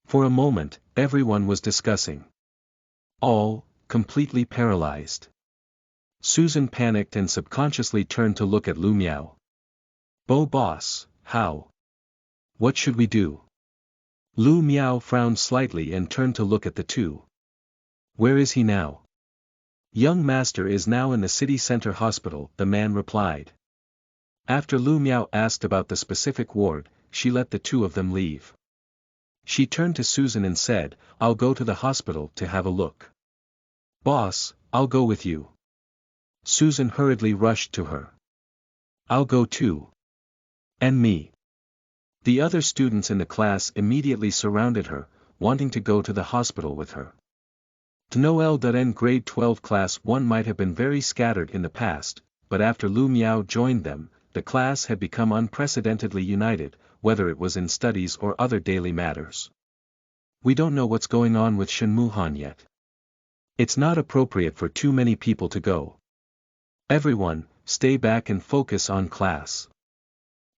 For a moment, everyone was discussing. All, completely paralyzed. Susan panicked and subconsciously turned to look at Lu Miao. Boss, how? What should we do?" Lu Miao frowned slightly and turned to look at the two. "Where is he now?" "Young master is now in the city center hospital," the man replied. After Lu Miao asked about the specific ward, she let the two of them leave. She turned to Susan and said, "I'll go to the hospital to have a look." "Boss, I'll go with you." Susan hurriedly rushed to her. "I'll go too." "And me." The other students in the class immediately surrounded her, wanting to go to the hospital with her. Noel.N grade 12 class 1 might have been very scattered in the past, but after Lu Miao joined them, the class had become unprecedentedly united, whether it was in studies or other daily matters. "We don't know what's going on with Shen Muhuan yet. It's not appropriate for too many people to go. Everyone, stay back and focus on class.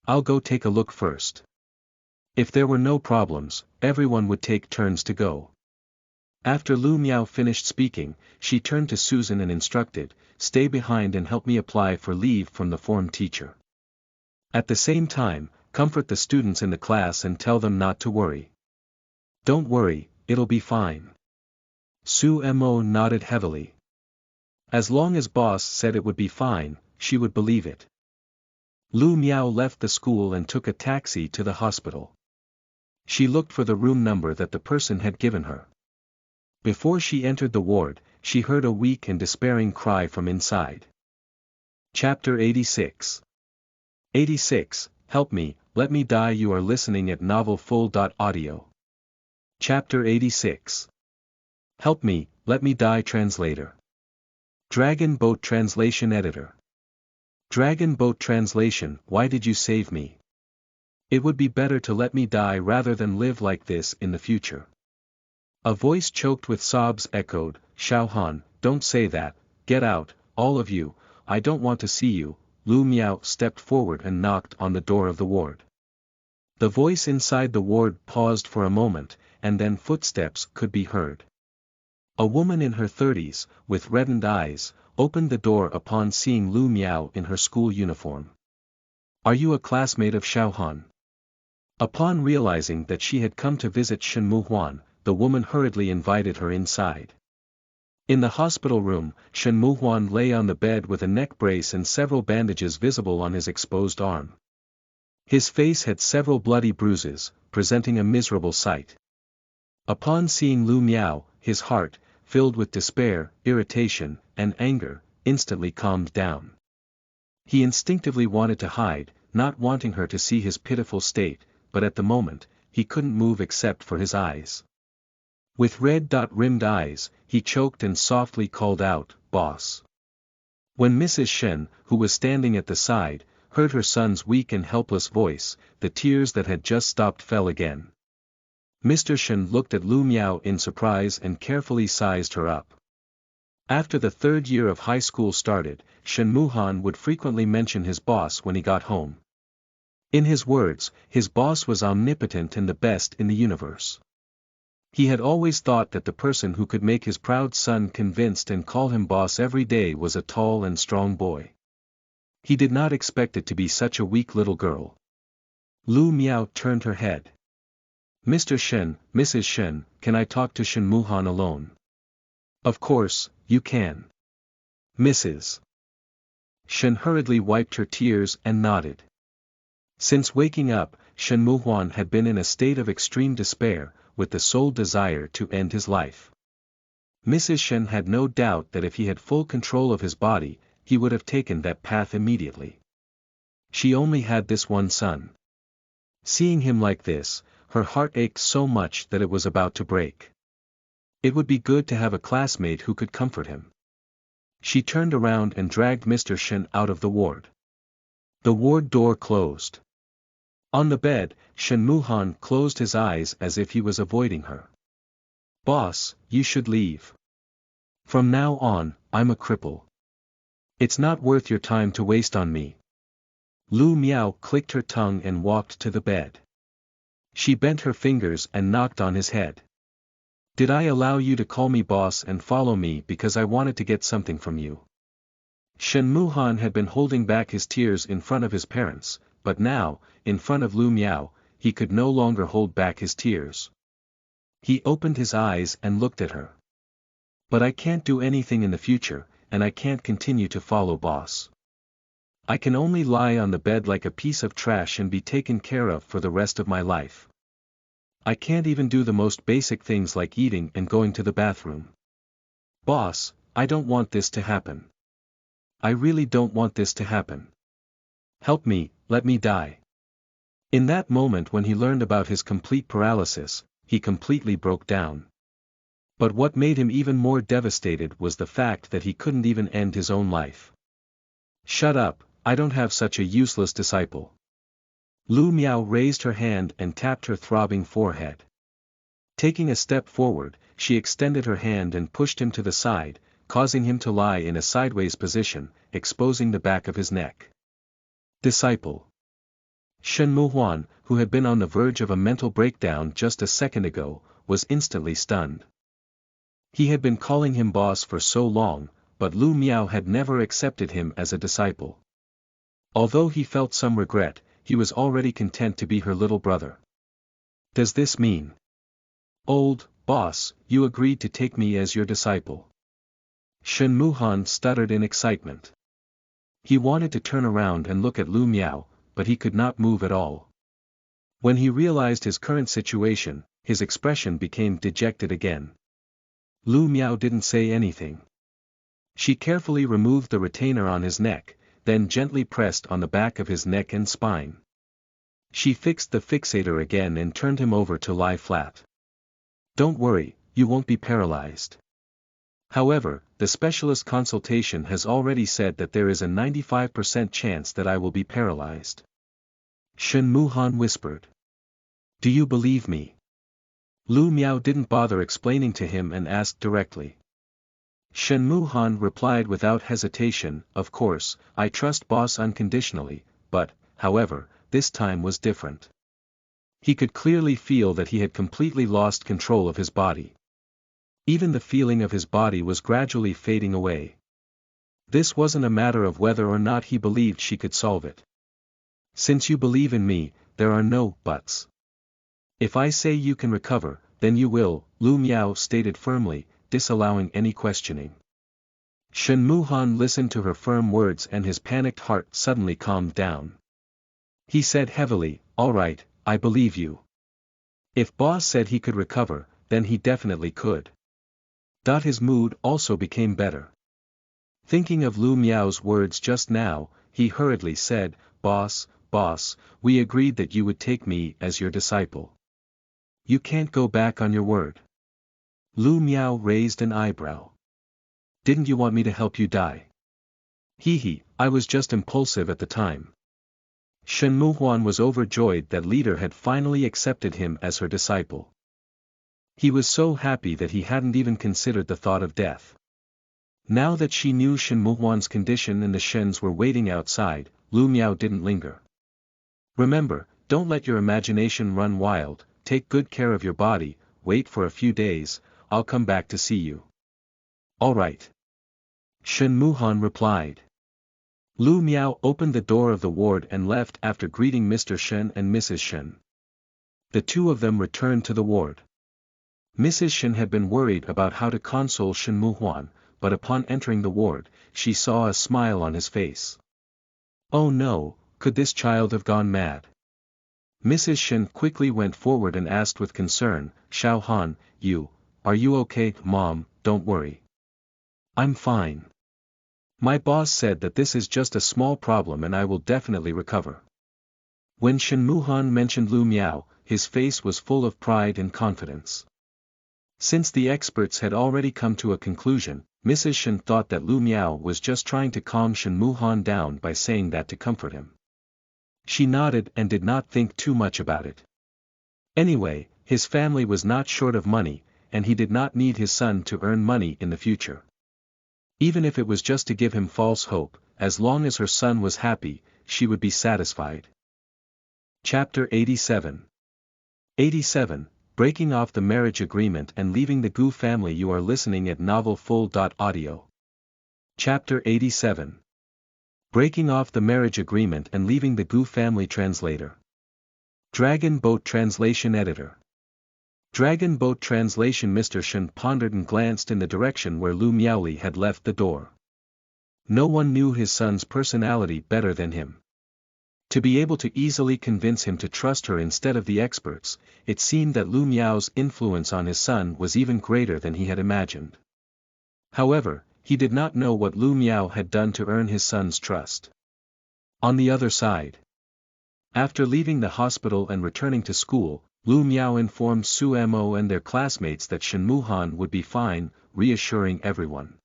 I'll go take a look first." If there were no problems, everyone would take turns to go. After Lu Miao finished speaking, she turned to Susan and instructed, "Stay behind and help me apply for leave from the form teacher. At the same time, comfort the students in the class and tell them not to worry." "Don't worry, it'll be fine." Su Mo nodded heavily. As long as boss said it would be fine, she would believe it. Lu Miao left the school and took a taxi to the hospital. She looked for the room number that the person had given her. Before she entered the ward, she heard a weak and despairing cry from inside. Chapter 86. 86, Help Me, Let Me Die. You are listening at novelfull.audio. Chapter 86. Help Me, Let Me Die. Translator. Dragon Boat Translation Editor. Dragon Boat Translation. Why did you save me? It would be better to let me die rather than live like this in the future. A voice choked with sobs echoed, "Xiaohan, don't say that, get out, all of you, I don't want to see you." Lu Miao stepped forward and knocked on the door of the ward. The voice inside the ward paused for a moment, and then footsteps could be heard. A woman in her 30s, with reddened eyes, opened the door upon seeing Lu Miao in her school uniform. "Are you a classmate of Xiaohan?" Upon realizing that she had come to visit Shen Muhuan, the woman hurriedly invited her inside. In the hospital room, Shen Muhuan lay on the bed with a neck brace and several bandages visible on his exposed arm. His face had several bloody bruises, presenting a miserable sight. Upon seeing Lu Miao, his heart, filled with despair, irritation, and anger, instantly calmed down. He instinctively wanted to hide, not wanting her to see his pitiful state, but at the moment, he couldn't move except for his eyes. With red-rimmed eyes, he choked and softly called out, "Boss." When Mrs. Shen, who was standing at the side, heard her son's weak and helpless voice, the tears that had just stopped fell again. Mr. Shen looked at Lu Miao in surprise and carefully sized her up. After the third year of high school started, Shen Muhan would frequently mention his boss when he got home. In his words, his boss was omnipotent and the best in the universe. He had always thought that the person who could make his proud son convinced and call him boss every day was a tall and strong boy. He did not expect it to be such a weak little girl. Lu Miao turned her head. "Mr. Shen, Mrs. Shen, can I talk to Shen Muhan alone?" "Of course, you can." Mrs. Shen hurriedly wiped her tears and nodded. Since waking up, Shen Muhuan had been in a state of extreme despair, with the sole desire to end his life. Mrs. Shen had no doubt that if he had full control of his body, he would have taken that path immediately. She only had this one son. Seeing him like this, her heart ached so much that it was about to break. It would be good to have a classmate who could comfort him. She turned around and dragged Mr. Shen out of the ward. The ward door closed. On the bed, Shen Muhan closed his eyes as if he was avoiding her. "Boss, you should leave. From now on, I'm a cripple. It's not worth your time to waste on me." Lu Miao clicked her tongue and walked to the bed. She bent her fingers and knocked on his head. "Did I allow you to call me boss and follow me because I wanted to get something from you?" Shen Muhan had been holding back his tears in front of his parents, but now, in front of Lu Miao, he could no longer hold back his tears. He opened his eyes and looked at her. "But I can't do anything in the future, and I can't continue to follow boss. I can only lie on the bed like a piece of trash and be taken care of for the rest of my life. I can't even do the most basic things like eating and going to the bathroom. Boss, I don't want this to happen. I really don't want this to happen. Help me, let me die." In that moment when he learned about his complete paralysis, he completely broke down. But what made him even more devastated was the fact that he couldn't even end his own life. "Shut up, I don't have such a useless disciple." Lu Miao raised her hand and tapped her throbbing forehead. Taking a step forward, she extended her hand and pushed him to the side, causing him to lie in a sideways position, exposing the back of his neck. Disciple. Shen Muhuan, who had been on the verge of a mental breakdown just a second ago, was instantly stunned. He had been calling him boss for so long, but Lu Miao had never accepted him as a disciple. Although he felt some regret, he was already content to be her little brother. "Does this mean, old boss, you agreed to take me as your disciple?" Shen Muhan stuttered in excitement. He wanted to turn around and look at Lu Miao, but he could not move at all. When he realized his current situation, his expression became dejected again. Lu Miao didn't say anything. She carefully removed the retainer on his neck, then gently pressed on the back of his neck and spine. She fixed the fixator again and turned him over to lie flat. "Don't worry, you won't be paralyzed. However, the specialist consultation has already said that there is a 95% chance that I will be paralyzed." Shen Muhan whispered. "Do you believe me?" Lu Miao didn't bother explaining to him and asked directly. Shen Muhan replied without hesitation, "Of course, I trust boss unconditionally, but, however, this time was different." He could clearly feel that he had completely lost control of his body. Even the feeling of his body was gradually fading away. This wasn't a matter of whether or not he believed she could solve it. "Since you believe in me, there are no buts. If I say you can recover, then you will," Lu Miao stated firmly, disallowing any questioning. Shen Muhan listened to her firm words and his panicked heart suddenly calmed down. He said heavily, "All right, I believe you. If boss said he could recover, then he definitely could." His mood also became better. Thinking of Lu Miao's words just now, he hurriedly said, boss, we agreed that you would take me as your disciple. You can't go back on your word." Lu Miao raised an eyebrow. "Didn't you want me to help you die?" I was just impulsive at the time." Shen Muhuan was overjoyed that leader had finally accepted him as her disciple. He was so happy that he hadn't even considered the thought of death. Now that she knew Shen Muhuan's condition and the Shens were waiting outside, Lu Miao didn't linger. "Remember, don't let your imagination run wild, take good care of your body, wait for a few days, I'll come back to see you." "All right." Shen Muhan replied. Lu Miao opened the door of the ward and left after greeting Mr. Shen and Mrs. Shen. The two of them returned to the ward. Mrs. Shen had been worried about how to console Shen Muhuan, but upon entering the ward, she saw a smile on his face. Oh no, could this child have gone mad? Mrs. Shen quickly went forward and asked with concern, "Xiao Han, are you okay?" "Mom, don't worry. I'm fine. My boss said that this is just a small problem and I will definitely recover." When Shen Muhan mentioned Lu Miao, his face was full of pride and confidence. Since the experts had already come to a conclusion, Mrs. Shen thought that Lu Miao was just trying to calm Shen Muhan down by saying that to comfort him. She nodded and did not think too much about it. Anyway, his family was not short of money, and he did not need his son to earn money in the future. Even if it was just to give him false hope, as long as her son was happy, she would be satisfied. Chapter 87. 87. Breaking off the marriage agreement and leaving the Gu family. You are listening at novelfull.audio. Chapter 87. Breaking off the marriage agreement and leaving the Gu family. Translator. Dragon Boat Translation Editor. Dragon Boat Translation. Mr. Shen pondered and glanced in the direction where Lu Miaoli had left the door. No one knew his son's personality better than him. To be able to easily convince him to trust her instead of the experts, it seemed that Lu Miao's influence on his son was even greater than he had imagined. However, he did not know what Lu Miao had done to earn his son's trust. On the other side, after leaving the hospital and returning to school, Lu Miao informed Su Mo and their classmates that Shen Muhan would be fine, reassuring everyone.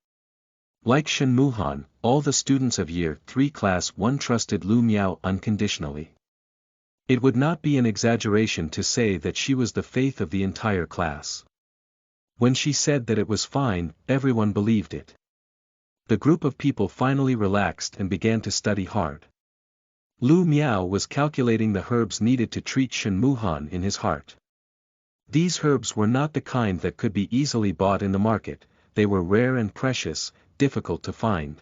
Like Shen Muhan, all the students of Year 3 Class 1 trusted Lu Miao unconditionally. It would not be an exaggeration to say that she was the faith of the entire class. When she said that it was fine, everyone believed it. The group of people finally relaxed and began to study hard. Lu Miao was calculating the herbs needed to treat Shen Muhan in his heart. These herbs were not the kind that could be easily bought in the market, they were rare and precious, difficult to find.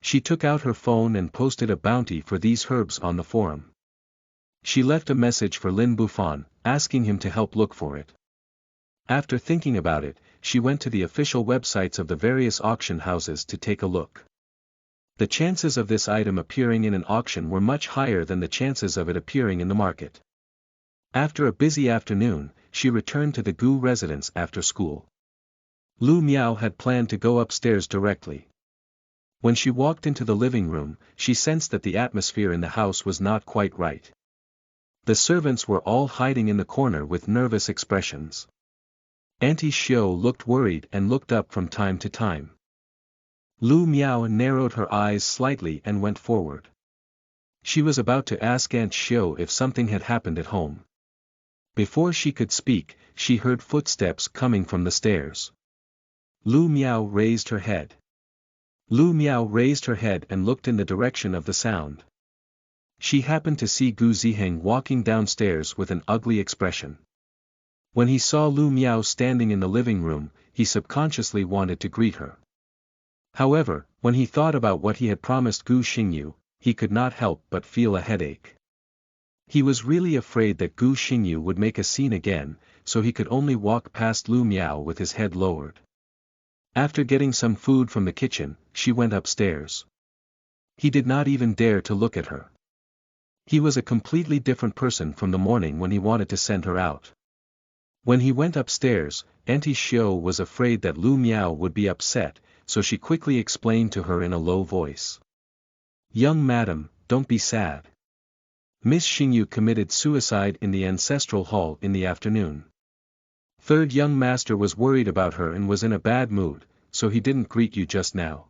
She took out her phone and posted a bounty for these herbs on the forum. She left a message for Lin Bufan, asking him to help look for it. After thinking about it, she went to the official websites of the various auction houses to take a look. The chances of this item appearing in an auction were much higher than the chances of it appearing in the market. After a busy afternoon, she returned to the Gu residence after school. Lu Miao had planned to go upstairs directly. When she walked into the living room, she sensed that the atmosphere in the house was not quite right. The servants were all hiding in the corner with nervous expressions. Auntie Xiao looked worried and looked up from time to time. Lu Miao narrowed her eyes slightly and went forward. She was about to ask Aunt Xiao if something had happened at home. Before she could speak, she heard footsteps coming from the stairs. Lu Miao raised her head. Lu Miao raised her head and looked in the direction of the sound. She happened to see Gu Ziheng walking downstairs with an ugly expression. When he saw Lu Miao standing in the living room, he subconsciously wanted to greet her. However, when he thought about what he had promised Gu Xingyu, he could not help but feel a headache. He was really afraid that Gu Xingyu would make a scene again, so he could only walk past Lu Miao with his head lowered. After getting some food from the kitchen, she went upstairs. He did not even dare to look at her. He was a completely different person from the morning when he wanted to send her out. When he went upstairs, Auntie Xiao was afraid that Lu Miao would be upset, so she quickly explained to her in a low voice. "Young madam, don't be sad. Miss Xingyu committed suicide in the ancestral hall in the afternoon. Third young master was worried about her and was in a bad mood, so he didn't greet you just now."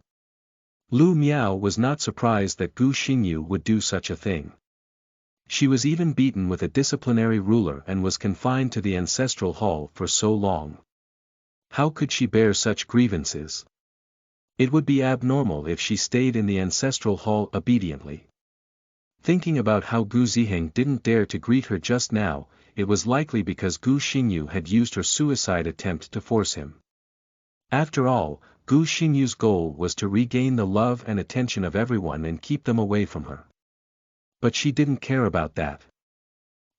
Lu Miao was not surprised that Gu Xingyu would do such a thing. She was even beaten with a disciplinary ruler and was confined to the ancestral hall for so long. How could she bear such grievances? It would be abnormal if she stayed in the ancestral hall obediently. Thinking about how Gu Ziheng didn't dare to greet her just now, it was likely because Gu Xingyu had used her suicide attempt to force him. After all, Gu Xingyu's goal was to regain the love and attention of everyone and keep them away from her. But she didn't care about that.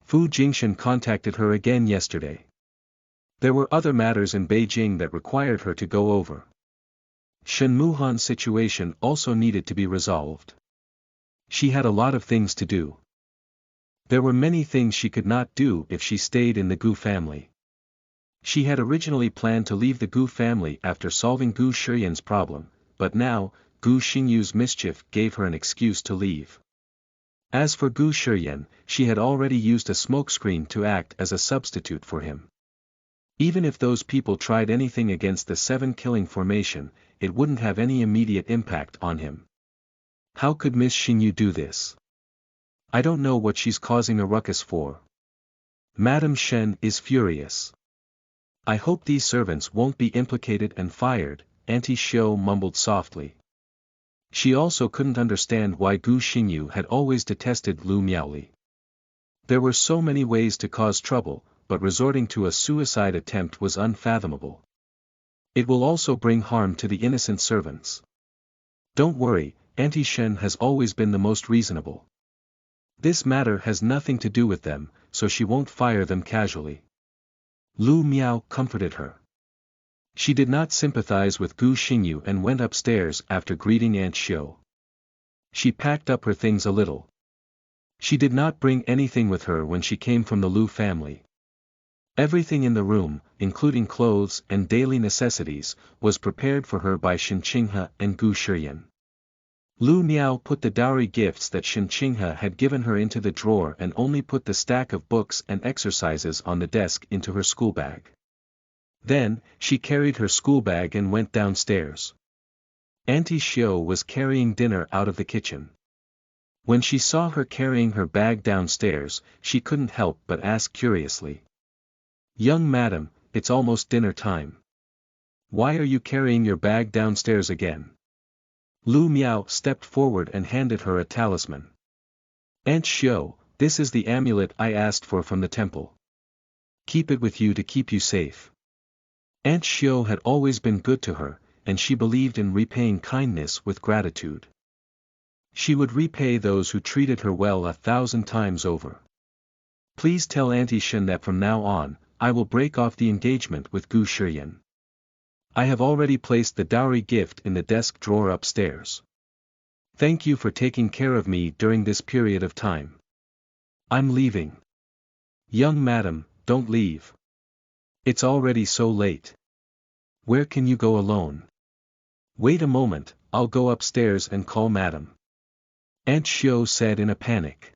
Fu Jingshan contacted her again yesterday. There were other matters in Beijing that required her to go over. Shen Muhan's situation also needed to be resolved. She had a lot of things to do. There were many things she could not do if she stayed in the Gu family. She had originally planned to leave the Gu family after solving Gu Shiyan's problem, but now, Gu Xingyu's mischief gave her an excuse to leave. As for Gu Shiyan, she had already used a smokescreen to act as a substitute for him. Even if those people tried anything against the 7-killing formation, it wouldn't have any immediate impact on him. How could Miss Xingyu do this? I don't know what she's causing a ruckus for. Madame Shen is furious. I hope these servants won't be implicated and fired, Auntie Xiao mumbled softly. She also couldn't understand why Gu Xingyu had always detested Lu Miaoli. There were so many ways to cause trouble, but resorting to a suicide attempt was unfathomable. It will also bring harm to the innocent servants. Don't worry, Auntie Shen has always been the most reasonable. This matter has nothing to do with them, so she won't fire them casually. Lu Miao comforted her. She did not sympathize with Gu Xingyu and went upstairs after greeting Aunt Xiao. She packed up her things a little. She did not bring anything with her when she came from the Lu family. Everything in the room, including clothes and daily necessities, was prepared for her by Shen Qinghe and Gu Shiyan. Lu Miao put the dowry gifts that Shen Qinghe had given her into the drawer and only put the stack of books and exercises on the desk into her school bag. Then, she carried her school bag and went downstairs. Auntie Xiao was carrying dinner out of the kitchen. When she saw her carrying her bag downstairs, she couldn't help but ask curiously. "Young madam, it's almost dinner time. Why are you carrying your bag downstairs again?" Lu Miao stepped forward and handed her a talisman. "Aunt Xiao, this is the amulet I asked for from the temple. Keep it with you to keep you safe." Aunt Xiao had always been good to her, and she believed in repaying kindness with gratitude. She would repay those who treated her well 1,000 times over. "Please tell Auntie Shen that from now on, I will break off the engagement with Gu Shiyan. I have already placed the dowry gift in the desk drawer upstairs. Thank you for taking care of me during this period of time. I'm leaving." "Young madam, don't leave. It's already so late. Where can you go alone?" "Wait a moment, I'll go upstairs and call madam," Aunt Xiao said in a panic.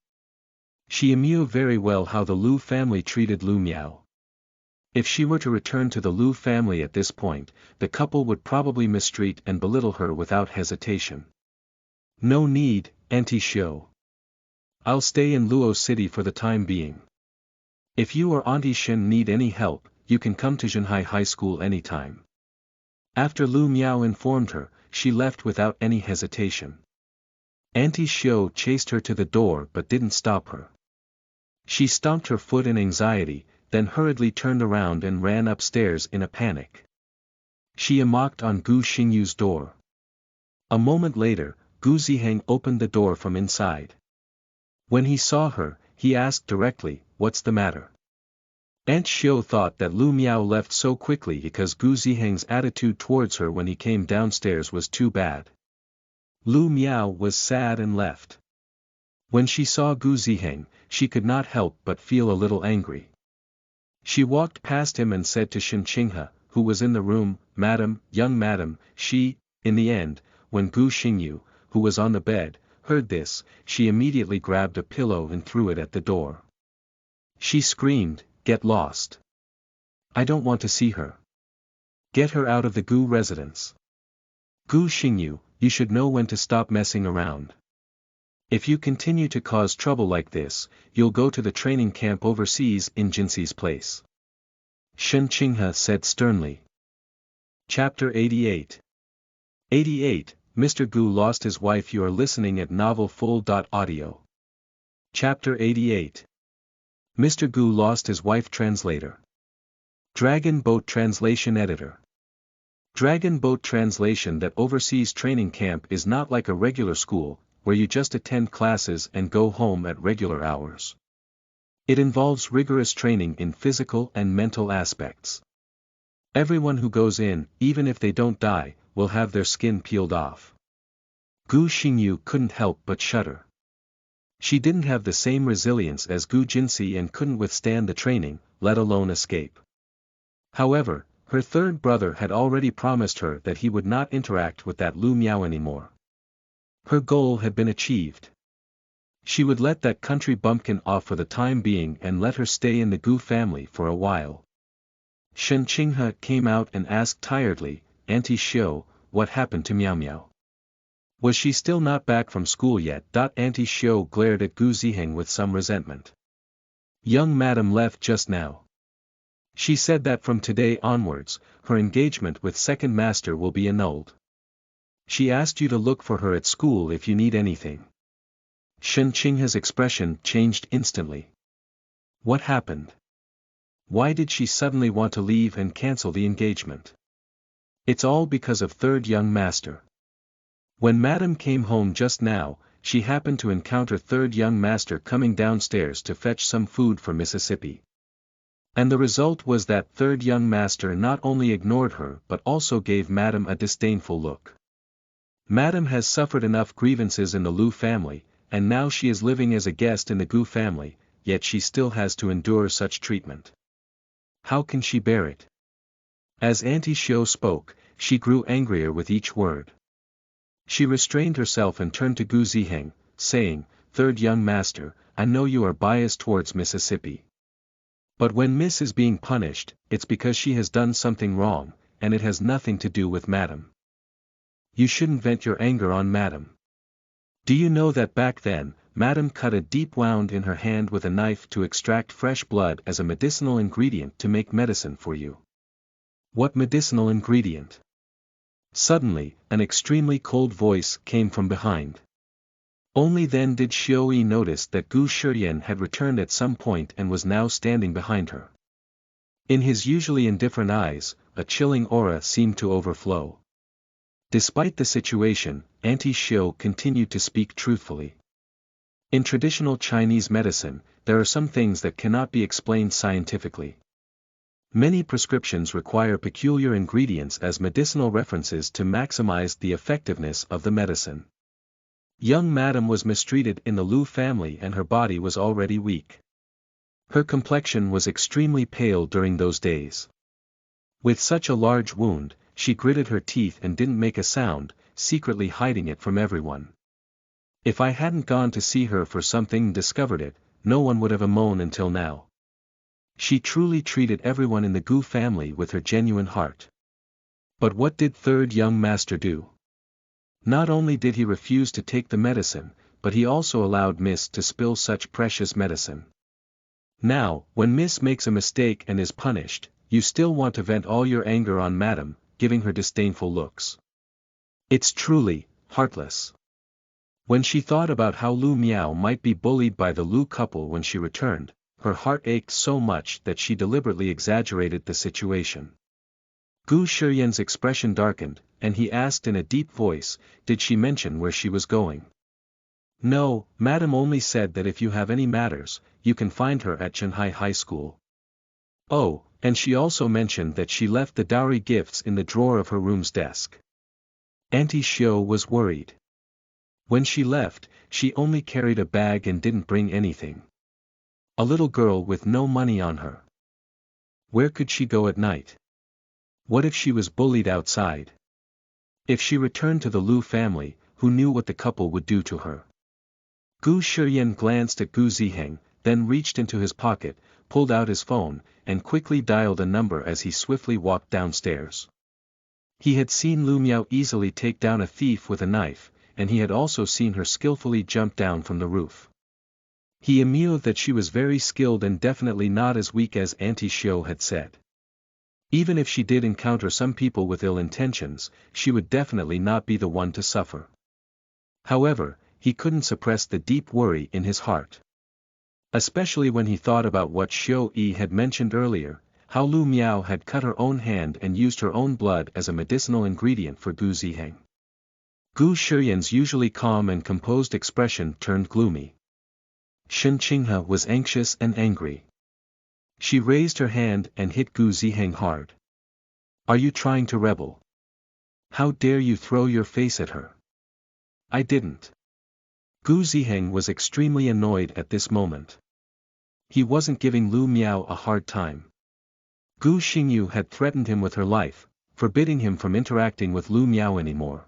She knew very well how the Lu family treated Lu Miao. If she were to return to the Lu family at this point, the couple would probably mistreat and belittle her without hesitation. "No need, Auntie Xiao. I'll stay in Luo City for the time being. If you or Auntie Shen need any help, you can come to Zhenhai High School anytime." After Lu Miao informed her, she left without any hesitation. Auntie Xiao chased her to the door but didn't stop her. She stomped her foot in anxiety, then hurriedly turned around and ran upstairs in a panic. She knocked on Gu Xingyu's door. A moment later, Gu Ziheng opened the door from inside. When he saw her, he asked directly, "What's the matter?" Aunt Xiao thought that Lu Miao left so quickly because Gu Ziheng's attitude towards her when he came downstairs was too bad. Lu Miao was sad and left. When she saw Gu Ziheng, she could not help but feel a little angry. She walked past him and said to Shen Qinghe, who was in the room, "Madam, young madam." In the end, when Gu Xingyu, who was on the bed, heard this, she immediately grabbed a pillow and threw it at the door. She screamed, "Get lost! I don't want to see her. Get her out of the Gu residence. Gu Xingyu, you should know when to stop messing around. If you continue to cause trouble like this, you'll go to the training camp overseas in Jinxi's place," Shen Qinghe said sternly. Chapter 88. 88, Mr. Gu lost his wife. You are listening at novelfull.audio. Chapter 88. Mr. Gu lost his wife. Translator. Dragon Boat Translation Editor. Dragon Boat Translation. That overseas training camp is not like a regular school, where you just attend classes and go home at regular hours. It involves rigorous training in physical and mental aspects. Everyone who goes in, even if they don't die, will have their skin peeled off. Gu Xingyu couldn't help but shudder. She didn't have the same resilience as Gu Jinxi and couldn't withstand the training, let alone escape. However, her third brother had already promised her that he would not interact with that Lu Miao anymore. Her goal had been achieved. She would let that country bumpkin off for the time being and let her stay in the Gu family for a while. Shen Qinghe came out and asked tiredly, "Auntie Xiao, what happened to Miao Miao? Was she still not back from school yet?" Auntie Xiao glared at Gu Ziheng with some resentment. "Young madam left just now. She said that from today onwards, her engagement with second master will be annulled. She asked you to look for her at school if you need anything." Shen Qinghe's expression changed instantly. What happened? Why did she suddenly want to leave and cancel the engagement? It's all because of third young master. When madam came home just now, she happened to encounter third young master coming downstairs to fetch some food for Mississippi. And the result was that third young master not only ignored her but also gave madam a disdainful look. Madam has suffered enough grievances in the Lu family, and now she is living as a guest in the Gu family, yet she still has to endure such treatment. How can she bear it? As Auntie Xiao spoke, she grew angrier with each word. She restrained herself and turned to Gu Ziheng, saying, "Third young master, I know you are biased towards Mississippi. But when Miss is being punished, it's because she has done something wrong, and it has nothing to do with madam. You shouldn't vent your anger on madam. Do you know that back then, madam cut a deep wound in her hand with a knife to extract fresh blood as a medicinal ingredient to make medicine for you?" "What medicinal ingredient?" Suddenly, an extremely cold voice came from behind. Only then did Xiaoyi notice that Gu Shiyan had returned at some point and was now standing behind her. In his usually indifferent eyes, a chilling aura seemed to overflow. Despite the situation, Auntie Xiao continued to speak truthfully. In traditional Chinese medicine, there are some things that cannot be explained scientifically. Many prescriptions require peculiar ingredients as medicinal references to maximize the effectiveness of the medicine. Young madam was mistreated in the Lu family and her body was already weak. Her complexion was extremely pale during those days. With such a large wound, she gritted her teeth and didn't make a sound, secretly hiding it from everyone. If I hadn't gone to see her for something and discovered it, no one would have moaned until now. She truly treated everyone in the Gu family with her genuine heart. But what did third young master do? Not only did he refuse to take the medicine, but he also allowed Miss to spill such precious medicine. Now, when Miss makes a mistake and is punished, you still want to vent all your anger on madam, giving her disdainful looks. It's truly heartless. When she thought about how Lu Miao might be bullied by the Lu couple when she returned, her heart ached so much that she deliberately exaggerated the situation. Gu Shiyan's expression darkened, and he asked in a deep voice, did she mention where she was going? No, madam only said that if you have any matters, you can find her at Shanghai High School. Oh, and she also mentioned that she left the dowry gifts in the drawer of her room's desk. Auntie Xiao was worried. When she left, she only carried a bag and didn't bring anything. A little girl with no money on her. Where could she go at night? What if she was bullied outside? If she returned to the Lu family, who knew what the couple would do to her? Gu Shiyan glanced at Gu Ziheng, then reached into his pocket, pulled out his phone, and quickly dialed a number as he swiftly walked downstairs. He had seen Lu Miao easily take down a thief with a knife, and he had also seen her skillfully jump down from the roof. He knew that she was very skilled and definitely not as weak as Auntie Xiao had said. Even if she did encounter some people with ill intentions, she would definitely not be the one to suffer. However, he couldn't suppress the deep worry in his heart. Especially when he thought about what Xiao Yi had mentioned earlier, how Lu Miao had cut her own hand and used her own blood as a medicinal ingredient for Gu Ziheng. Gu Shiyan's usually calm and composed expression turned gloomy. Shen Qinghe was anxious and angry. She raised her hand and hit Gu Ziheng hard. Are you trying to rebel? How dare you throw your face at her? I didn't. Gu Ziheng was extremely annoyed at this moment. He wasn't giving Lu Miao a hard time. Gu Xingyu had threatened him with her life, forbidding him from interacting with Lu Miao anymore.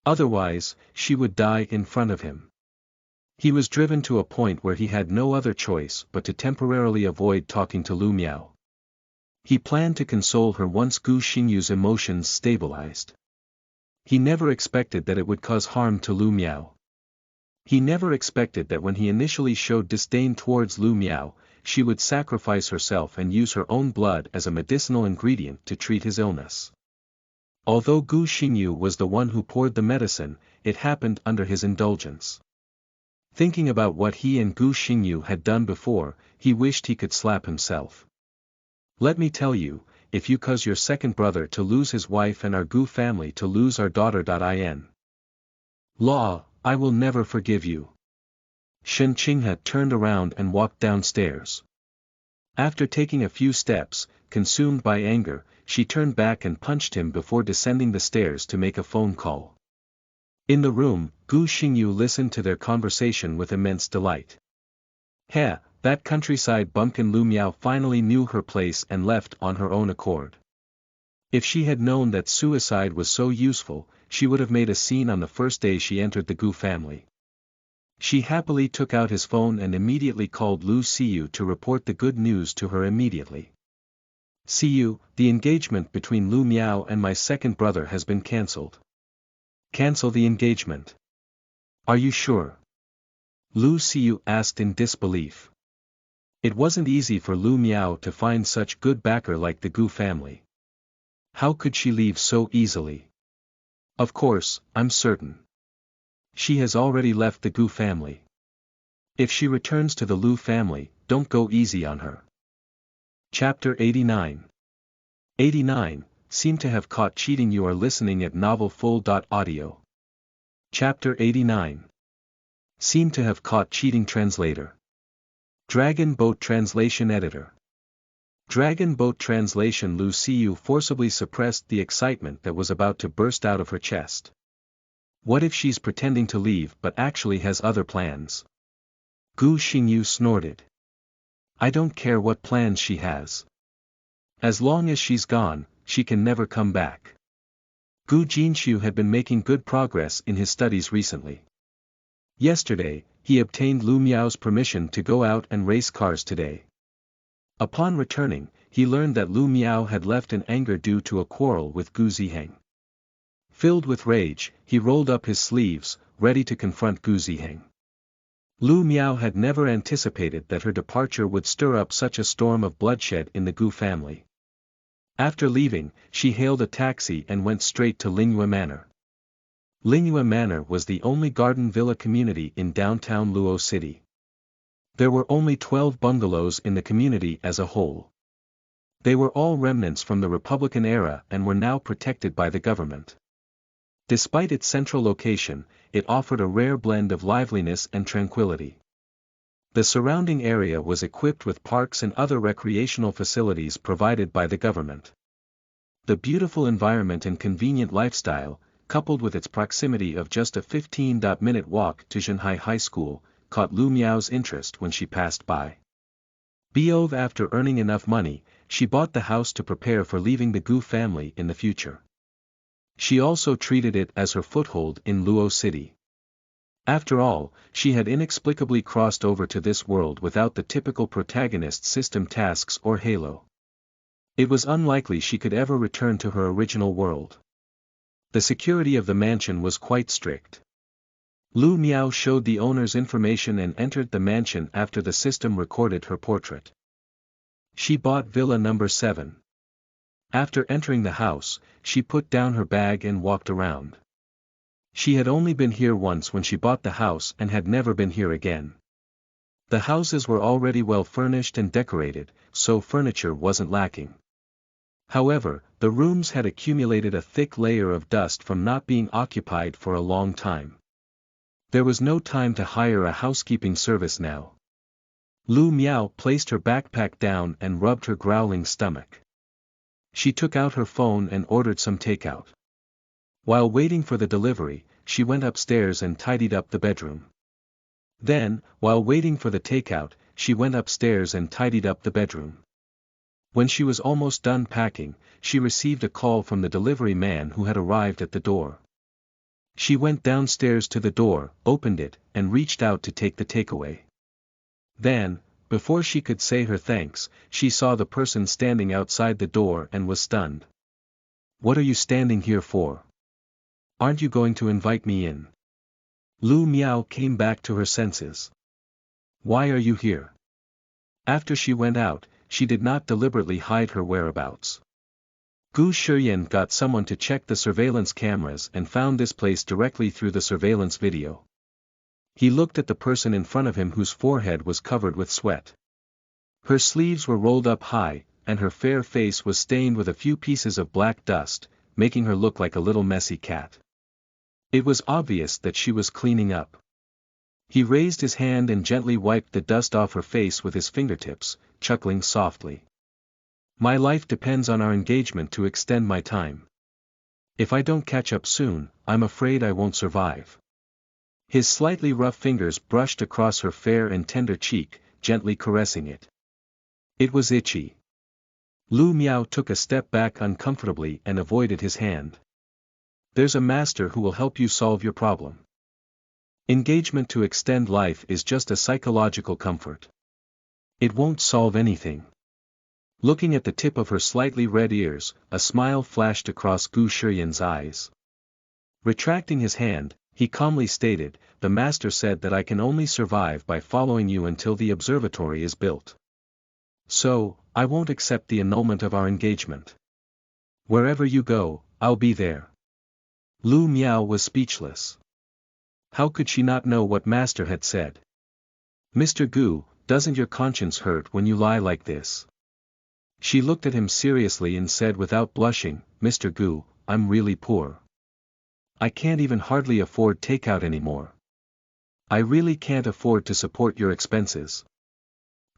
Otherwise, she would die in front of him. He was driven to a point where he had no other choice but to temporarily avoid talking to Lu Miao. He planned to console her once Gu Xingyu's emotions stabilized. He never expected that it would cause harm to Lu Miao. He never expected that when he initially showed disdain towards Lu Miao, she would sacrifice herself and use her own blood as a medicinal ingredient to treat his illness. Although Gu Xingyu was the one who poured the medicine, it happened under his indulgence. Thinking about what he and Gu Xingyu had done before, he wished he could slap himself. Let me tell you, if you cause your second brother to lose his wife and our Gu family to lose our daughter. Law, I will never forgive you. Shen Qinghe turned around and walked downstairs. After taking a few steps, consumed by anger, she turned back and punched him before descending the stairs to make a phone call. In the room, Gu Xingyu listened to their conversation with immense delight. Heh, that countryside bumpkin Lu Miao finally knew her place and left on her own accord. If she had known that suicide was so useful, she would have made a scene on the first day she entered the Gu family. She happily took out his phone and immediately called Lu Siyu to report the good news to her immediately. Siyu, the engagement between Lu Miao and my second brother has been cancelled. Cancel the engagement. Are you sure? Lu Siyu asked in disbelief. It wasn't easy for Lu Miao to find such good backer like the Gu family. How could she leave so easily? Of course, I'm certain. She has already left the Gu family. If she returns to the Lu family, don't go easy on her. Chapter 89. 89, seem to have caught cheating. You are listening at novelfull.audio. Chapter 89. Seem to have caught cheating. Translator. Dragon Boat Translation Editor. Dragon Boat Translation. Lu Siyu forcibly suppressed the excitement that was about to burst out of her chest. What if she's pretending to leave but actually has other plans? Gu Xingyu snorted. I don't care what plans she has. As long as she's gone, she can never come back. Gu Jinxiu had been making good progress in his studies recently. Yesterday, he obtained Lu Miao's permission to go out and race cars today. Upon returning, he learned that Lu Miao had left in anger due to a quarrel with Gu Ziheng. Filled with rage, he rolled up his sleeves, ready to confront Gu Ziheng. Lu Miao had never anticipated that her departure would stir up such a storm of bloodshed in the Gu family. After leaving, she hailed a taxi and went straight to Lingyue Manor. Lingyue Manor was the only garden villa community in downtown Luo City. There were only 12 bungalows in the community as a whole. They were all remnants from the Republican era and were now protected by the government. Despite its central location, it offered a rare blend of liveliness and tranquility. The surrounding area was equipped with parks and other recreational facilities provided by the government. The beautiful environment and convenient lifestyle, coupled with its proximity of just a 15-minute walk to Shanghai High School, caught Lu Miao's interest when she passed by. After earning enough money, she bought the house to prepare for leaving the Gu family in the future. She also treated it as her foothold in Luo City. After all, she had inexplicably crossed over to this world without the typical protagonist system tasks or halo. It was unlikely she could ever return to her original world. The security of the mansion was quite strict. Lu Miao showed the owner's information and entered the mansion after the system recorded her portrait. She bought Villa number 7. After entering the house, she put down her bag and walked around. She had only been here once when she bought the house and had never been here again. The houses were already well furnished and decorated, so furniture wasn't lacking. However, the rooms had accumulated a thick layer of dust from not being occupied for a long time. There was no time to hire a housekeeping service now. Lu Miao placed her backpack down and rubbed her growling stomach. She took out her phone and ordered some takeout. While waiting for the delivery, she went upstairs and tidied up the bedroom. Then, while waiting for the takeout, she went upstairs and tidied up the bedroom. When she was almost done packing, she received a call from the delivery man who had arrived at the door. She went downstairs to the door, opened it, and reached out to take the takeaway. Then, before she could say her thanks, she saw the person standing outside the door and was stunned. "What are you standing here for? Aren't you going to invite me in?" Lu Miao came back to her senses. "Why are you here?" After she went out, she did not deliberately hide her whereabouts. Gu Shiyan got someone to check the surveillance cameras and found this place directly through the surveillance video. He looked at the person in front of him whose forehead was covered with sweat. Her sleeves were rolled up high, and her fair face was stained with a few pieces of black dust, making her look like a little messy cat. It was obvious that she was cleaning up. He raised his hand and gently wiped the dust off her face with his fingertips, chuckling softly. "My life depends on our engagement to extend my time. If I don't catch up soon, I'm afraid I won't survive." His slightly rough fingers brushed across her fair and tender cheek, gently caressing it. It was itchy. Lu Miao took a step back uncomfortably and avoided his hand. "There's a master who will help you solve your problem. Engagement to extend life is just a psychological comfort. It won't solve anything." Looking at the tip of her slightly red ears, a smile flashed across Gu Shiyan's eyes. Retracting his hand, he calmly stated, "The master said that I can only survive by following you until the observatory is built. So, I won't accept the annulment of our engagement. Wherever you go, I'll be there." Lu Miao was speechless. How could she not know what master had said? "Mr. Gu, doesn't your conscience hurt when you lie like this?" She looked at him seriously and said without blushing, "Mr. Gu, I'm really poor. I can't even hardly afford takeout anymore. I really can't afford to support your expenses."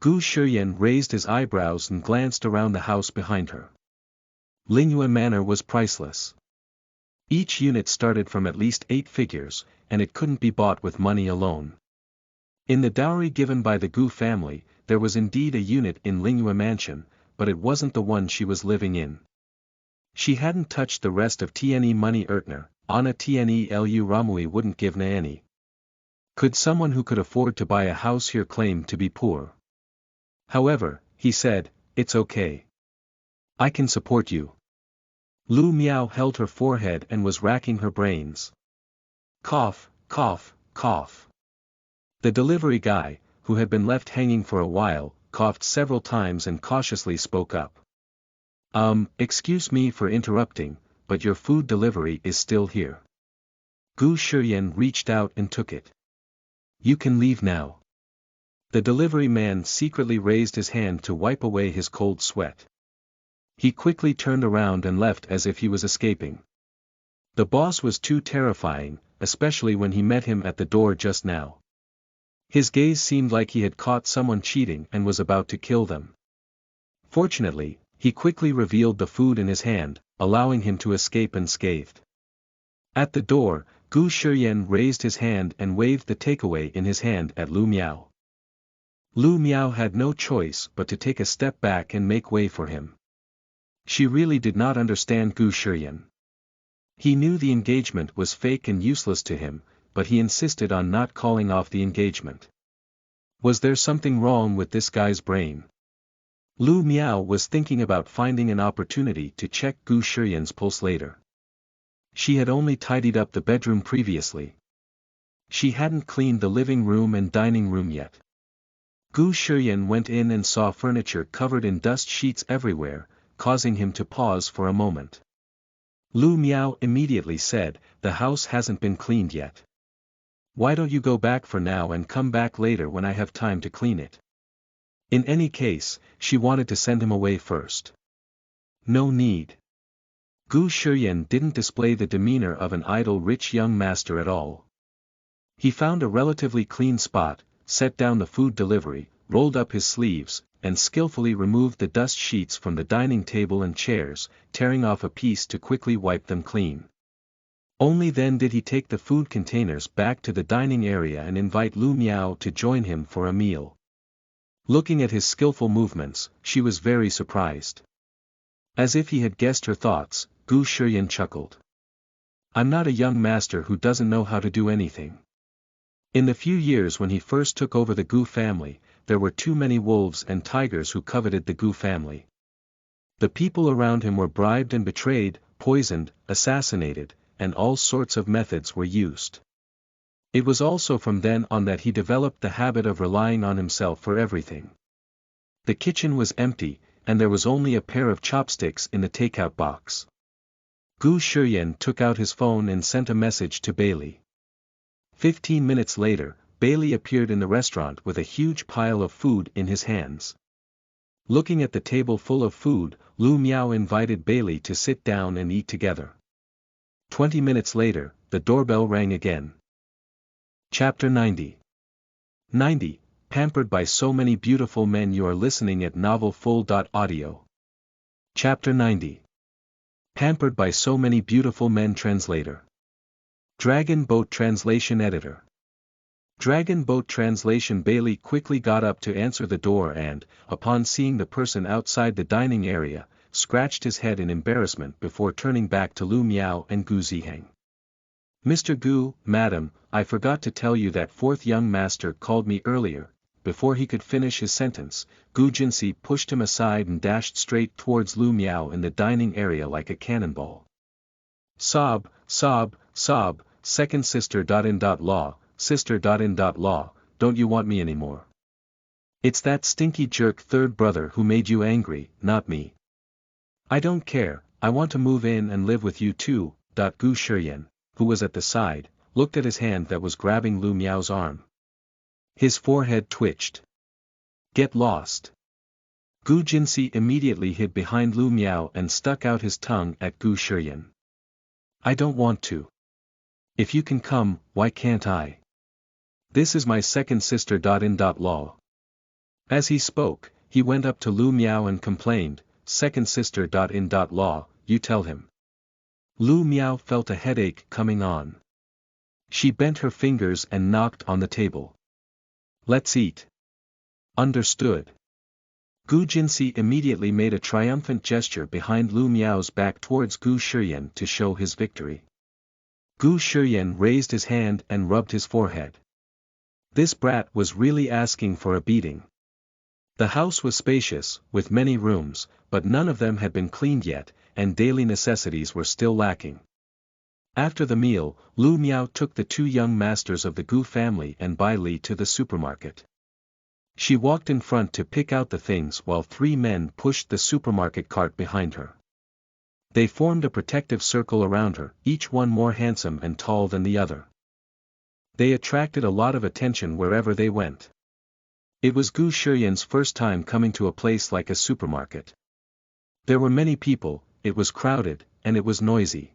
Gu Shiyan raised his eyebrows and glanced around the house behind her. Lingyue Manor was priceless. Each unit started from at least 8 figures, and it couldn't be bought with money alone. In the dowry given by the Gu family, there was indeed a unit in Lingyue Mansion, but it wasn't the one she was living in. She hadn't touched the rest of TNE money Ertner, Anna TNE Lu Ramui wouldn't give na any. Could someone who could afford to buy a house here claim to be poor? However, he said, "It's okay. I can support you." Lu Miao held her forehead and was racking her brains. Cough, cough, cough. The delivery guy, who had been left hanging for a while, coughed several times and cautiously spoke up. Excuse me for interrupting, but your food delivery is still here. Gu Shiyan reached out and took it. You can leave now. The delivery man secretly raised his hand to wipe away his cold sweat. He quickly turned around and left as if he was escaping. The boss was too terrifying, especially when he met him at the door just now. His gaze seemed like he had caught someone cheating and was about to kill them. Fortunately, he quickly revealed the food in his hand, allowing him to escape unscathed. At the door, Gu Shiyan raised his hand and waved the takeaway in his hand at Lu Miao. Lu Miao had no choice but to take a step back and make way for him. She really did not understand Gu Shiyan. He knew the engagement was fake and useless to him, but he insisted on not calling off the engagement. Was there something wrong with this guy's brain? Lu Miao was thinking about finding an opportunity to check Gu Shiyan's pulse later. She had only tidied up the bedroom previously. She hadn't cleaned the living room and dining room yet. Gu Shiyan went in and saw furniture covered in dust sheets everywhere, causing him to pause for a moment. Lu Miao immediately said, "The house hasn't been cleaned yet. Why don't you go back for now and come back later when I have time to clean it?" In any case, she wanted to send him away first. No need. Gu Shiyan didn't display the demeanor of an idle rich young master at all. He found a relatively clean spot, set down the food delivery, rolled up his sleeves, and skillfully removed the dust sheets from the dining table and chairs, tearing off a piece to quickly wipe them clean. Only then did he take the food containers back to the dining area and invite Lu Miao to join him for a meal. Looking at his skillful movements, she was very surprised. As if he had guessed her thoughts, Gu Shiyan chuckled. "I'm not a young master who doesn't know how to do anything." In the few years when he first took over the Gu family, there were too many wolves and tigers who coveted the Gu family. The people around him were bribed and betrayed, poisoned, assassinated, and all sorts of methods were used. It was also from then on that he developed the habit of relying on himself for everything. The kitchen was empty, and there was only a pair of chopsticks in the takeout box. Gu Shiyan took out his phone and sent a message to Bailey. 15 minutes later, Bailey appeared in the restaurant with a huge pile of food in his hands. Looking at the table full of food, Lu Miao invited Bailey to sit down and eat together. 20 minutes later, the doorbell rang again. Chapter 90. 90. Pampered by so many beautiful men. You are listening at novelfull.audio. Chapter 90. Pampered by so many beautiful men. Translator. Dragon Boat Translation Editor. Dragon Boat Translation. Bailey quickly got up to answer the door and, upon seeing the person outside the dining area, scratched his head in embarrassment before turning back to Lu Miao and Gu Ziheng. "Mr. Gu, madam, I forgot to tell you that fourth young master called me earlier." Before he could finish his sentence, Gu Jinsi pushed him aside and dashed straight towards Lu Miao in the dining area like a cannonball. "Sob, sob, sob, second sister. Law, sister. Law, don't you want me anymore? It's that stinky jerk third brother who made you angry, not me. I don't care, I want to move in and live with you too." Gu Shiyan, who was at the side, looked at his hand that was grabbing Lu Miao's arm. His forehead twitched. "Get lost." Gu Jinsi immediately hid behind Lu Miao and stuck out his tongue at Gu Shiyan. "I don't want to. If you can come, why can't I? This is my second sister. Law." As he spoke, he went up to Lu Miao and complained, "Second sister. Law, you tell him." Lu Miao felt a headache coming on. She bent her fingers and knocked on the table. "Let's eat." "Understood." Gu Jinsi immediately made a triumphant gesture behind Lu Miao's back towards Gu Shiyan to show his victory. Gu Shiyan raised his hand and rubbed his forehead. This brat was really asking for a beating. The house was spacious, with many rooms, but none of them had been cleaned yet, and daily necessities were still lacking. After the meal, Lu Miao took the two young masters of the Gu family and Bai Li to the supermarket. She walked in front to pick out the things while three men pushed the supermarket cart behind her. They formed a protective circle around her, each one more handsome and tall than the other. They attracted a lot of attention wherever they went. It was Gu Shiyan's first time coming to a place like a supermarket. There were many people, it was crowded, and it was noisy.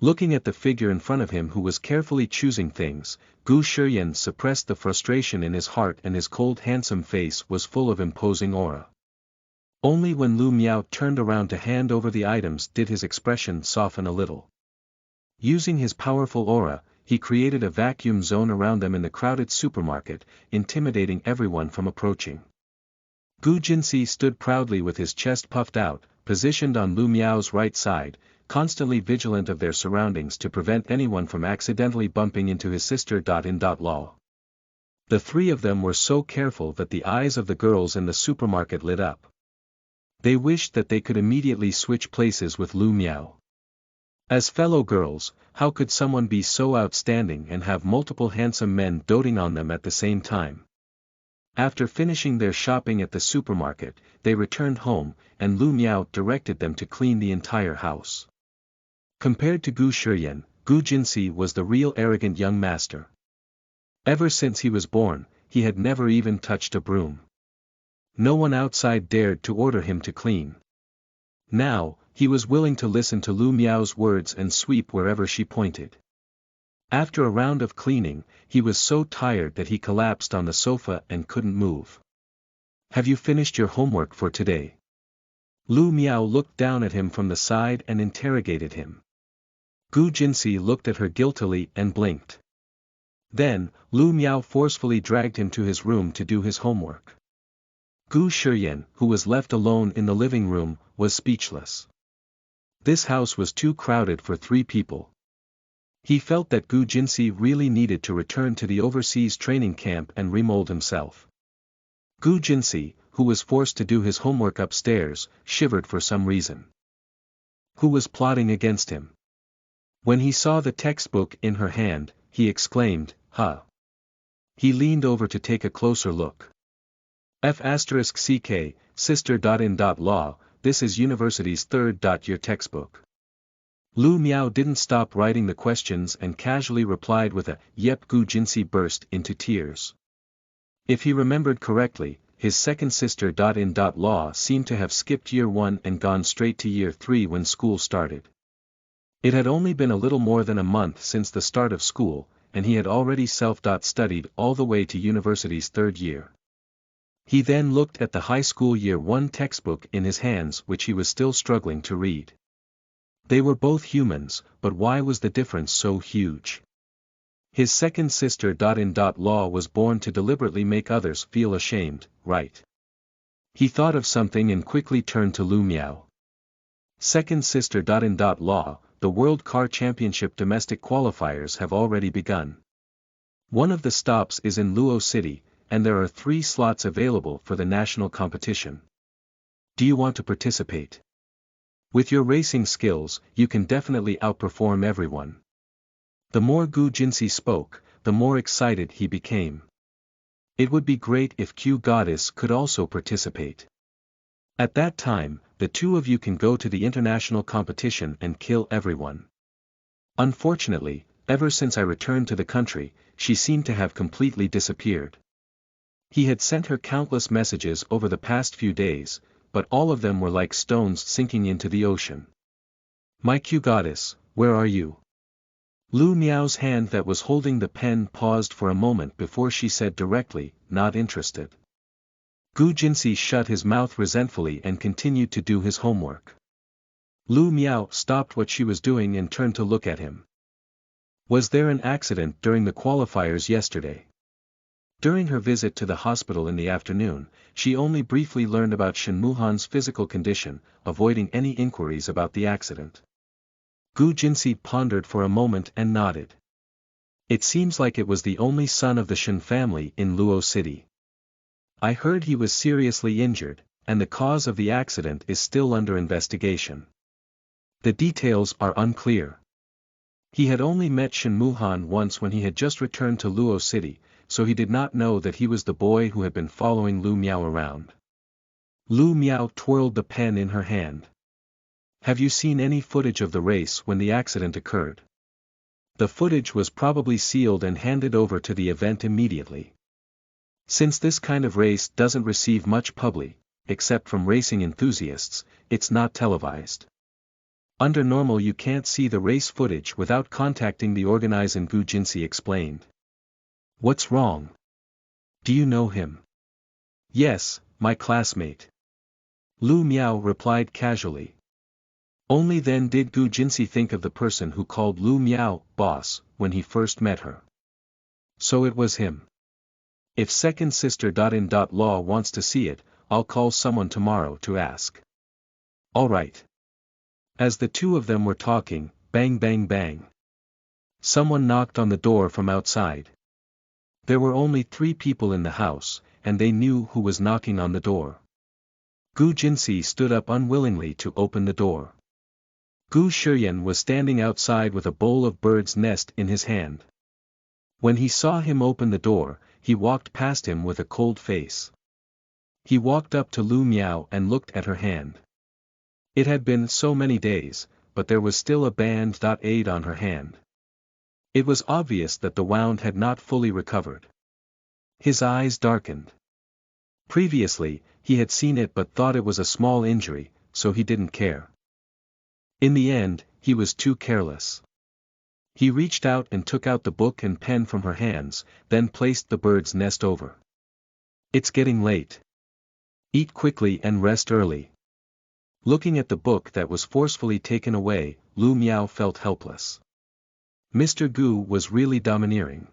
Looking at the figure in front of him who was carefully choosing things, Gu Shiyan suppressed the frustration in his heart, and his cold handsome face was full of imposing aura. Only when Lu Miao turned around to hand over the items did his expression soften a little. Using his powerful aura, he created a vacuum zone around them in the crowded supermarket, intimidating everyone from approaching. Gu Jinsi stood proudly with his chest puffed out, positioned on Lu Miao's right side, constantly vigilant of their surroundings to prevent anyone from accidentally bumping into his sister. Law. The three of them were so careful that the eyes of the girls in the supermarket lit up. They wished that they could immediately switch places with Lu Miao. As fellow girls, how could someone be so outstanding and have multiple handsome men doting on them at the same time? After finishing their shopping at the supermarket, they returned home, and Lu Miao directed them to clean the entire house. Compared to Gu Shiyan, Gu Jinsi was the real arrogant young master. Ever since he was born, he had never even touched a broom. No one outside dared to order him to clean. Now, he was willing to listen to Lu Miao's words and sweep wherever she pointed. After a round of cleaning, he was so tired that he collapsed on the sofa and couldn't move. "Have you finished your homework for today?" Lu Miao looked down at him from the side and interrogated him. Gu Jinsi looked at her guiltily and blinked. Then, Lu Miao forcefully dragged him to his room to do his homework. Gu Shiyan, who was left alone in the living room, was speechless. This house was too crowded for three people. He felt that Gu Jinsi really needed to return to the overseas training camp and remold himself. Gu Jinsi, who was forced to do his homework upstairs, shivered for some reason. Who was plotting against him? When he saw the textbook in her hand, he exclaimed, "Huh!" He leaned over to take a closer look. F***ck, sister. Law, this is university's third. Year textbook. Lu Miao didn't stop writing the questions and casually replied with a, "Yep." Gu Jinsi burst into tears. If he remembered correctly, his second sister. Law seemed to have skipped year 1 and gone straight to year 3 when school started. It had only been a little more than a month since the start of school, and he had already self-studied all the way to university's third year. He then looked at the high school year 1 textbook in his hands, which he was still struggling to read. They were both humans, but why was the difference so huge? His second sister. Law was born to deliberately make others feel ashamed, right? He thought of something and quickly turned to Lu Miao. Second sister. Law, the World Car Championship domestic qualifiers have already begun. One of the stops is in Luo City, and there are 3 slots available for the national competition. Do you want to participate? With your racing skills, you can definitely outperform everyone. The more Gu Jinsi spoke, the more excited he became. It would be great if Q Goddess could also participate. At that time, the two of you can go to the international competition and kill everyone. Unfortunately, ever since I returned to the country, she seemed to have completely disappeared. He had sent her countless messages over the past few days, but all of them were like stones sinking into the ocean. My Q Goddess, where are you? Lu Miao's hand that was holding the pen paused for a moment before she said directly, "Not interested." Gu Jinsi shut his mouth resentfully and continued to do his homework. Lu Miao stopped what she was doing and turned to look at him. Was there an accident during the qualifiers yesterday? During her visit to the hospital in the afternoon, she only briefly learned about Shen Muhan's physical condition, avoiding any inquiries about the accident. Gu Jinsi pondered for a moment and nodded. It seems like it was the only son of the Shen family in Luo City. I heard he was seriously injured, and the cause of the accident is still under investigation. The details are unclear. He had only met Shen Muhan once when he had just returned to Luo City, so he did not know that he was the boy who had been following Lu Miao around. Lu Miao twirled the pen in her hand. Have you seen any footage of the race when the accident occurred? The footage was probably sealed and handed over to the event immediately. Since this kind of race doesn't receive much publicity, except from racing enthusiasts, it's not televised. Under normal you can't see the race footage without contacting the organizer. Gu Jinsi explained. What's wrong? Do you know him? Yes, my classmate. Lu Miao replied casually. Only then did Gu Jinsi think of the person who called Lu Miao boss when he first met her. So it was him. If second sister in law wants to see it, I'll call someone tomorrow to ask. All right. As the two of them were talking, bang bang bang. Someone knocked on the door from outside. There were only 3 people in the house, and they knew who was knocking on the door. Gu Jinsi stood up unwillingly to open the door. Gu Shiyan was standing outside with a bowl of bird's nest in his hand. When he saw him open the door, he walked past him with a cold face. He walked up to Lu Miao and looked at her hand. It had been so many days, but there was still a band-aid on her hand. It was obvious that the wound had not fully recovered. His eyes darkened. Previously, he had seen it but thought it was a small injury, so he didn't care. In the end, he was too careless. He reached out and took out the book and pen from her hands, then placed the bird's nest over. It's getting late. Eat quickly and rest early. Looking at the book that was forcefully taken away, Lu Miao felt helpless. Mr. Gu was really domineering.